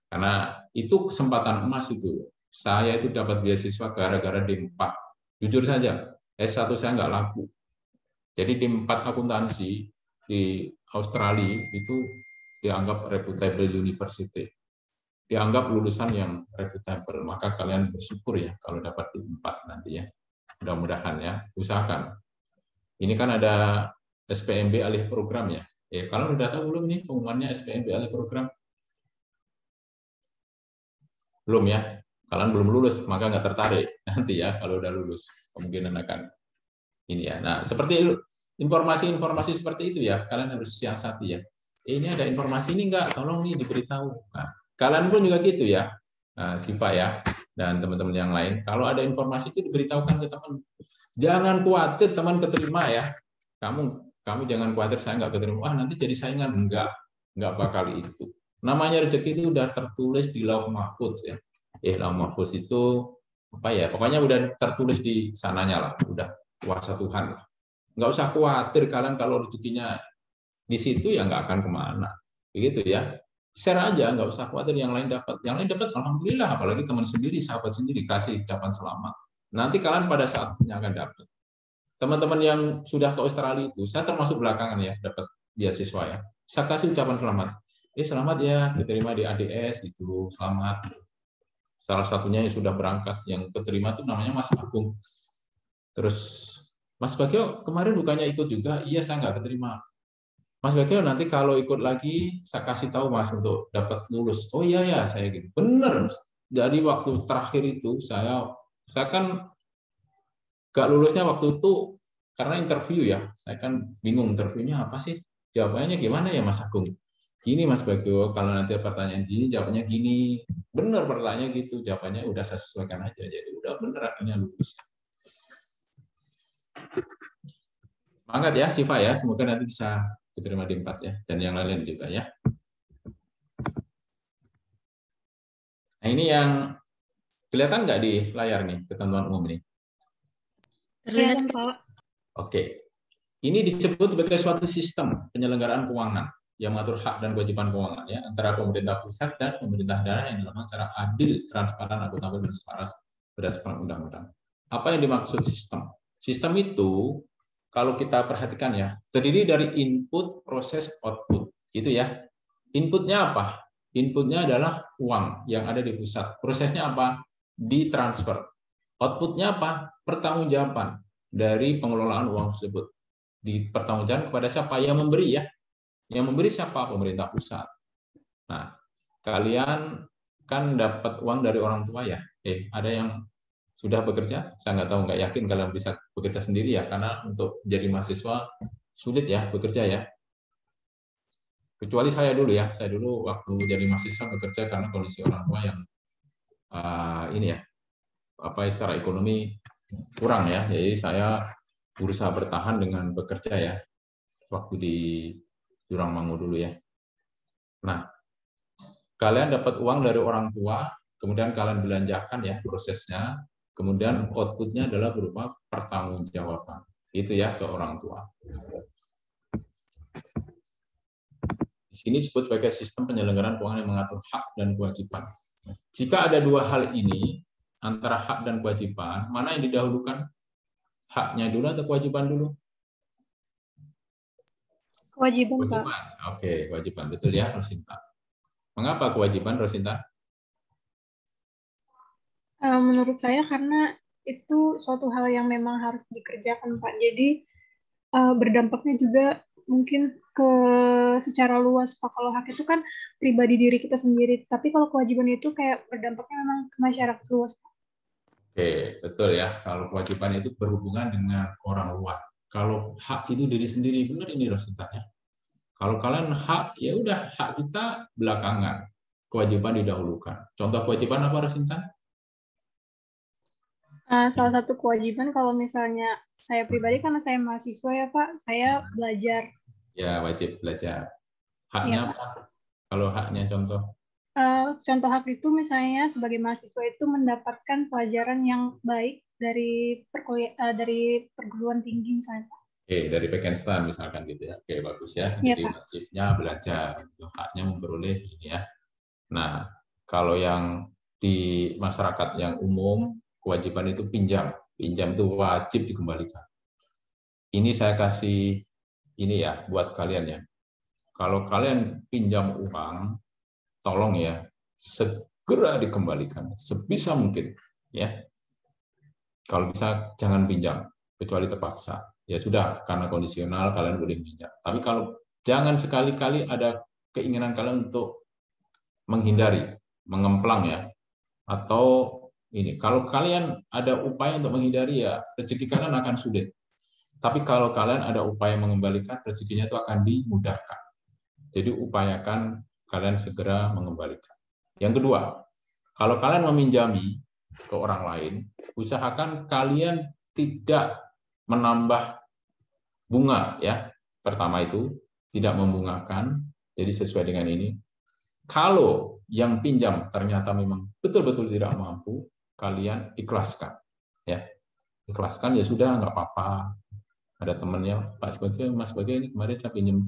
Karena itu kesempatan emas itu. Saya itu dapat beasiswa gara-gara D4. Jujur saja, S1 saya nggak laku. Jadi D4 akuntansi di Australia itu dianggap reputable university. Dianggap lulusan yang reputable. Maka kalian bersyukur ya kalau dapat D4 nanti ya. Mudah-mudahan ya, usahakan. Ini kan ada SPMB alih program ya. Kalian udah tahu belum nih pengumumannya SPMB alih program? Belum ya? Kalian belum lulus, maka nggak tertarik nanti ya kalau udah lulus. Kemungkinan akan ini ya. Nah, seperti informasi-informasi seperti itu ya, kalian harus siasati ya. Ini ada informasi ini nggak? Tolong nih diberitahu. Nah, kalian pun juga gitu ya, Siva ya, dan teman-teman yang lain. Kalau ada informasi itu diberitahukan ke teman. Jangan khawatir teman keterima ya. Kamu jangan khawatir saya nggak keterima. Wah nanti jadi saingan. Nggak bakal itu. Namanya rezeki itu udah tertulis di Lauh Mahfuz ya. Lauh Mahfuz itu apa ya? Pokoknya udah tertulis di sananya lah. Udah kuasa Tuhan lah. Nggak usah khawatir kalian kalau rezekinya di situ ya nggak akan kemana. Begitu ya. Share aja, nggak usah khawatir yang lain dapat. Yang lain dapat, alhamdulillah. Apalagi teman sendiri, sahabat sendiri kasih ucapan selamat. Nanti kalian pada saatnya akan dapat. Teman-teman yang sudah ke Australia itu, saya termasuk belakangan ya dapat beasiswa ya. Saya kasih ucapan selamat. Selamat ya diterima di ADS itu, selamat. Salah satunya yang sudah berangkat, yang keterima itu namanya Mas Agung. Terus Mas Bagio kemarin bukannya ikut juga? Iya saya nggak keterima. Mas Bagio nanti kalau ikut lagi saya kasih tahu Mas untuk dapat lulus. Oh iya ya saya gitu. Bener. Jadi waktu terakhir itu saya kan gak lulusnya waktu itu karena interview ya. Saya kan bingung interviewnya apa sih? Jawabannya gimana ya Mas Agung? Gini Mas Bagio, kalau nanti pertanyaan gini, jawabannya gini. Bener pertanyaannya gitu, jawabannya udah saya sesuaikan aja. Jadi udah bener akhirnya lulus. Semangat ya Siva ya, semoga nanti bisa diterima D4 ya. Dan yang lain juga ya. Nah ini yang kelihatan nggak di layar nih, ketentuan umum ini? Terlihat, Pak. Oke. Ini disebut sebagai suatu sistem penyelenggaraan keuangan yang mengatur hak dan kewajiban keuangan ya antara pemerintah pusat dan pemerintah daerah yang dilakukan secara adil, transparan, akuntabel dan selaras berdasarkan undang-undang. Apa yang dimaksud sistem? Sistem itu kalau kita perhatikan ya terdiri dari input, proses, output, gitu ya. Inputnya apa? Inputnya adalah uang yang ada di pusat. Prosesnya apa? Ditransfer. Outputnya apa? Pertanggungjawaban dari pengelolaan uang tersebut. Dipertanggungjawabkan kepada siapa? Yang memberi ya. Yang memberi siapa? Pemerintah pusat. Nah, kalian kan dapat uang dari orang tua ya. Ada yang sudah bekerja? Saya nggak tahu, nggak yakin kalian bisa bekerja sendiri ya, karena untuk jadi mahasiswa sulit ya bekerja ya. Kecuali saya dulu ya. Saya dulu waktu jadi mahasiswa bekerja karena kondisi orang tua yang ini ya, secara ekonomi kurang ya. Jadi saya berusaha bertahan dengan bekerja ya. Waktu di Jurangmangu dulu ya. Nah, kalian dapat uang dari orang tua, kemudian kalian belanjakan ya prosesnya, kemudian outputnya adalah berupa pertanggungjawaban. Itu ya ke orang tua. Di sini disebut sebagai sistem penyelenggaraan keuangan yang mengatur hak dan kewajiban. Jika ada dua hal ini, antara hak dan kewajiban, mana yang didahulukan? Haknya dulu atau kewajiban dulu? Kewajiban, Pak. Kewajiban. Oke, kewajiban. Betul ya, Rosinta. Mengapa kewajiban, Rosinta? Menurut saya karena itu suatu hal yang memang harus dikerjakan, Pak. Jadi berdampaknya juga mungkin ke secara luas, Pak. Kalau hak itu kan pribadi diri kita sendiri, tapi kalau kewajiban itu kayak berdampaknya memang ke masyarakat luas, Pak. Oke, betul ya. Kalau kewajiban itu berhubungan dengan orang luar. Kalau hak itu diri sendiri, benar ini Rosinta ya. Kalau kalian hak, ya udah hak kita belakangan. Kewajiban didahulukan. Contoh kewajiban apa Rosinta? Salah satu kewajiban kalau misalnya saya pribadi karena saya mahasiswa ya Pak, saya belajar. Ya, wajib belajar. Haknya Ya, apa? Kalau haknya contoh? Contoh hak itu misalnya sebagai mahasiswa itu mendapatkan pelajaran yang baik dari perguruan tinggi misalnya. Oke, dari Pekenstein misalkan gitu ya. Oke, bagus ya. Ya, Jadi Pak. wajibnya belajar, haknya memperoleh ini ya. Nah, kalau yang di masyarakat yang umum, kewajiban itu pinjam. Pinjam itu wajib dikembalikan. Ini saya kasih ini ya buat kalian ya. Kalau kalian pinjam uang, tolong ya segera dikembalikan sebisa mungkin ya. Kalau bisa jangan pinjam kecuali terpaksa. Ya sudah, karena kondisional kalian boleh pinjam. Tapi kalau jangan sekali-kali ada keinginan kalian untuk menghindari, mengemplang ya. Atau ini, kalau kalian ada upaya untuk menghindari ya rezeki kalian akan sulit. Tapi kalau kalian ada upaya mengembalikan, rezekinya itu akan dimudahkan. Jadi upayakan kalian segera mengembalikan. Yang kedua, kalau kalian meminjami ke orang lain, usahakan kalian tidak menambah bunga ya. Pertama itu tidak membungakan, jadi sesuai dengan ini. Kalau yang pinjam ternyata memang betul-betul tidak mampu, kalian ikhlaskan ya. Ikhlaskan ya sudah, nggak apa-apa. Ada temannya, Pak sebagai Mas sebagai ini kemarin saya pinjam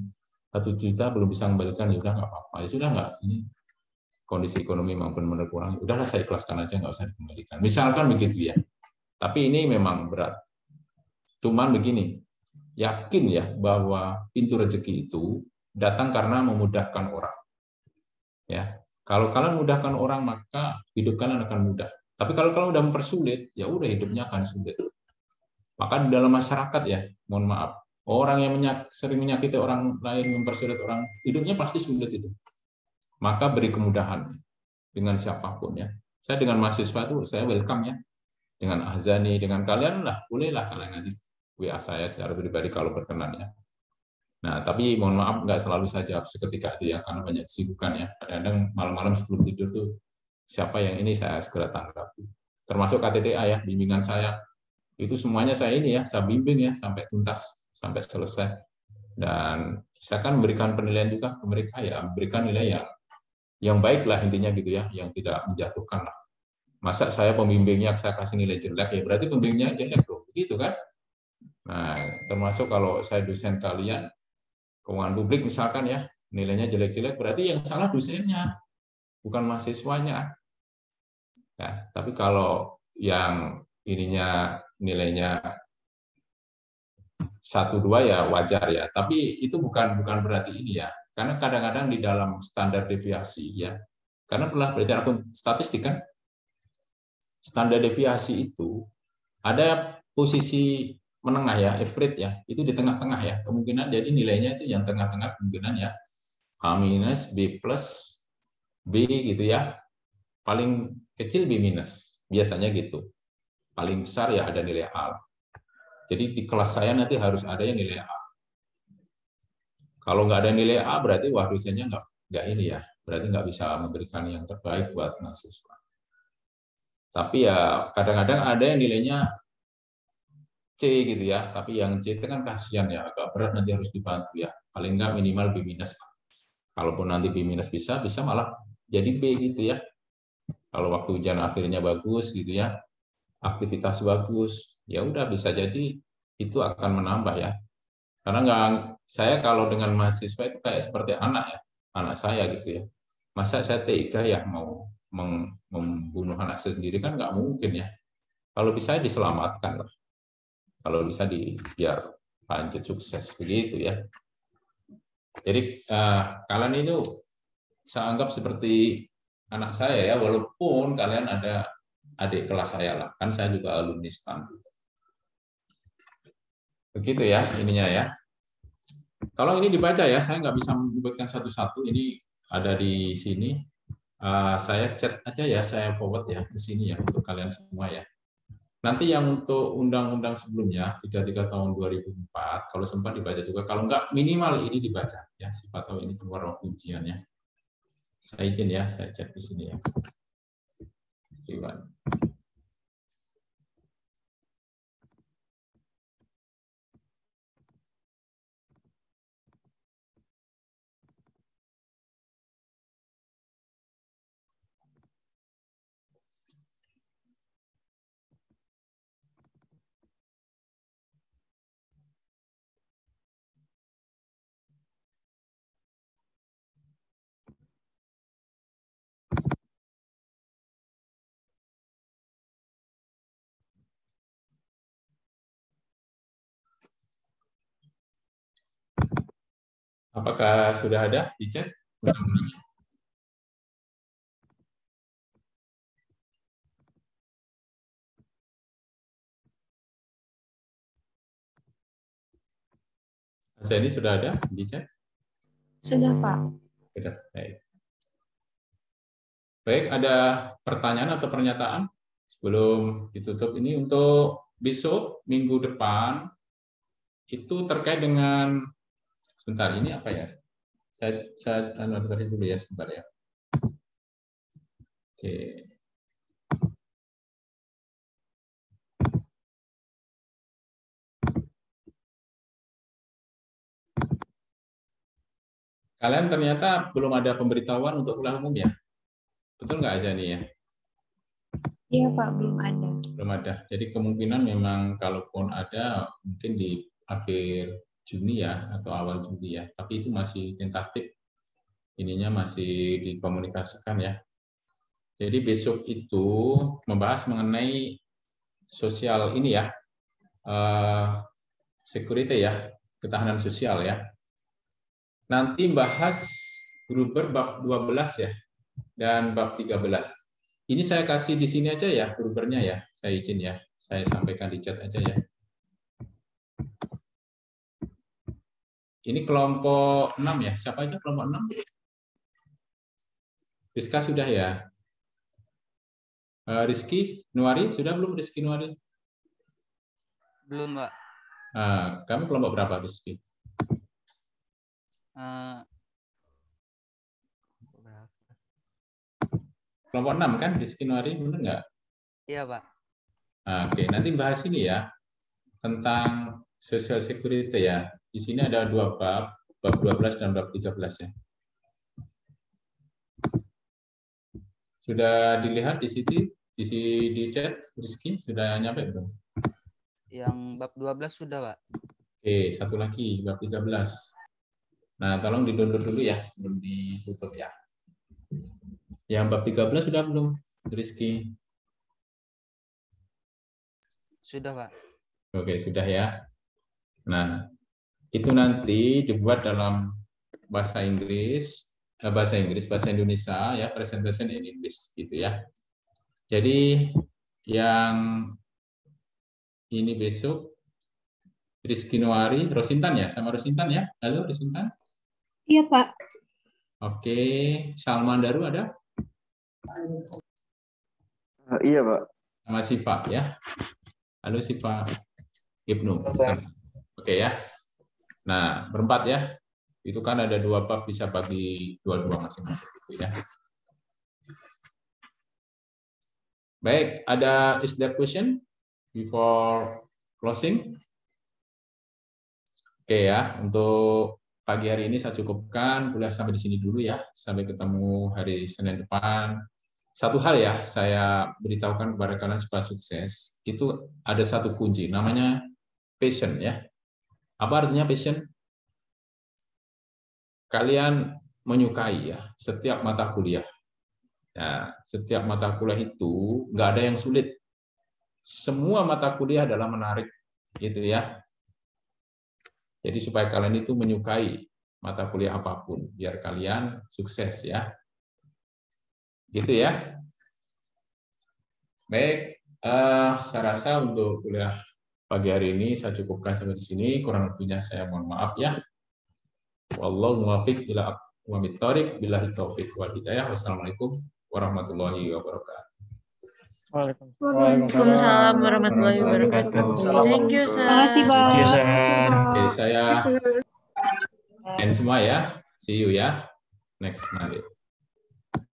1 juta belum bisa kembalikan, ya udah nggak apa-apa, ya sudah nggak, ini kondisi ekonomi memang benar-benar kurang, udahlah saya ikhlaskan aja, nggak usah dikembalikan. Misalkan begitu ya. Tapi ini memang berat. Cuman begini, yakin ya bahwa pintu rezeki itu datang karena memudahkan orang. Ya, kalau kalian mudahkan orang maka hidup kalian akan mudah. Tapi kalau kalian udah mempersulit, ya udah hidupnya akan sulit. Maka di dalam masyarakat ya, mohon maaf, orang yang sering menyakiti orang lain, mempersulit orang, hidupnya pasti sulit itu. Maka beri kemudahan dengan siapapun ya. Saya dengan mahasiswa itu saya welcome ya. Dengan Ahzani, dengan kalian lah, bolehlah kalian nanti WA saya secara pribadi kalau berkenan ya. Nah, tapi mohon maaf nggak selalu saya jawab seketika itu ya, karena banyak kesibukan ya. Kadang-kadang malam-malam sebelum tidur tuh siapa yang ini saya segera tanggapi. Termasuk KTTA ya, bimbingan saya. Itu semuanya saya ini ya, saya bimbing ya sampai tuntas, sampai selesai. Dan saya kan memberikan penilaian juga ke mereka ya, memberikan nilai yang baik lah intinya gitu ya, yang tidak menjatuhkan lah. Masa saya pembimbingnya saya kasih nilai jelek ya berarti pembimbingnya jelek loh, begitu kan? Nah, termasuk kalau saya dosen kalian keuangan publik misalkan ya, nilainya jelek-jelek berarti yang salah dosennya, bukan mahasiswanya. Ya, tapi kalau yang ininya nilainya 1-2 ya wajar ya, tapi itu bukan berarti ini ya, karena kadang-kadang di dalam standar deviasi ya, karena pernah belajar statistik kan, standar deviasi itu ada posisi menengah ya, average ya, itu di tengah-tengah ya, kemungkinan jadi nilainya itu yang tengah-tengah kemungkinan ya, A minus, B plus, B gitu ya, paling kecil B minus, biasanya gitu, paling besar ya ada nilai A. Jadi di kelas saya nanti harus ada yang nilai A. Kalau nggak ada nilai A berarti wah dosennya nggak ini ya, berarti nggak bisa memberikan yang terbaik buat mahasiswa. Tapi ya kadang-kadang ada yang nilainya C gitu ya, tapi yang C itu kan kasihan ya, agak berat nanti harus dibantu ya. Paling nggak minimal B minus. Kalaupun nanti B minus bisa malah jadi B gitu ya. Kalau waktu ujian akhirnya bagus gitu ya, aktivitas bagus, ya udah bisa jadi itu akan menambah ya. Karena saya kalau dengan mahasiswa itu kayak seperti anak ya, anak saya gitu ya. Masa saya tega ya mau membunuh anak sendiri kan nggak mungkin ya. Kalau bisa diselamatkan lah. Kalau bisa biar lanjut sukses begitu ya. Jadi kalian itu saya anggap seperti anak saya ya, walaupun kalian ada adik kelas saya lah, kan saya juga alumni STAN. Begitu ya ininya ya. Tolong ini dibaca ya, saya nggak bisa menyebutkan satu-satu, ini ada di sini. Saya chat aja ya, saya forward ya ke sini ya untuk kalian semua ya. Nanti yang untuk undang-undang sebelumnya 33 tahun 2004 kalau sempat dibaca juga, kalau enggak minimal ini dibaca ya, siapa tahu ini keluar waktu ujiannya. Saya izin ya, saya chat di sini ya. Iwan. Apakah sudah ada di chat? Ini sudah ada di chat? Sudah, Pak. Sudah, baik. Baik, ada pertanyaan atau pernyataan sebelum ditutup ini untuk besok minggu depan itu terkait dengan sebentar ini apa ya? Saya anotasi dulu ya sebentar ya. Oke. Kalian ternyata belum ada pemberitahuan untuk kuliah umum ya? Betul nggak Azani ya? Iya Pak, belum ada. Belum ada. Jadi kemungkinan memang kalaupun ada mungkin di akhir Juni ya atau awal Juli ya. Tapi itu masih tentatif. Ininya masih dikomunikasikan ya. Jadi besok itu membahas mengenai sosial ini ya, security ya, ketahanan sosial ya. Nanti bahas Gruber bab 12 ya, dan bab 13. Ini saya kasih di sini aja ya, Grubernya ya, saya izin ya, saya sampaikan di chat aja ya. Ini kelompok 6 ya, siapa aja kelompok 6? Rizka sudah ya? Rizky Nuari, sudah belum Rizky Nuari? Belum, Pak. Kamu kelompok berapa, Rizky? Kelompok 6 kan, Rizky Nuari, benar nggak? Iya, Pak. Oke, nanti bahas ini ya, tentang social security ya. Di sini ada 2 bab, bab 12 dan bab 13 ya. Sudah dilihat di situ, di chat, Rizky, sudah nyampe belum? Yang bab 12 sudah, Pak. Oke, satu lagi, bab 13. Nah, tolong di-download dulu ya, sebelum ditutup ya. Yang bab 13 sudah belum, Rizky? Sudah, Pak. Oke, sudah ya. Nah, itu nanti dibuat dalam bahasa Inggris, bahasa Indonesia ya, presentation in English gitu ya. Jadi yang ini besok Rizky Nuari, Rosintan ya, sama Rosintan ya. Halo Rosintan. Iya Pak. Oke, Salman Daru ada? Iya Pak. Sama Siva ya. Halo Siva. Ibnu. Oke ya. Nah, berempat ya. Itu kan ada 2 bab, bisa bagi 2-2 masing-masing gitu ya. Baik, is there question before closing? Oke ya, untuk pagi hari ini saya cukupkan, boleh sampai di sini dulu ya. Sampai ketemu hari Senin depan. Satu hal ya, saya beritahukan kepada kalian supaya sukses. Itu ada satu kunci, namanya passion ya. Apa artinya passion? Kalian menyukai ya setiap mata kuliah. Ya, setiap mata kuliah itu nggak ada yang sulit. Semua mata kuliah adalah menarik, gitu ya. Jadi supaya kalian itu menyukai mata kuliah apapun, biar kalian sukses ya. Gitu ya. Baik, saya rasa untuk kuliah pagi hari ini saya cukupkan sampai di sini. Kurang lebihnya saya mohon maaf ya. Wallahu muwaffiq ila aqwamit thoriq, billahi taufiq wal hidayah. Wassalamualaikum warahmatullahi wabarakatuh. Waalaikumsalam warahmatullahi wabarakatuh. Thank you, sir. Makasih, Pak. Thank you, sir. Oke, saya end semua ya. See you ya next Monday.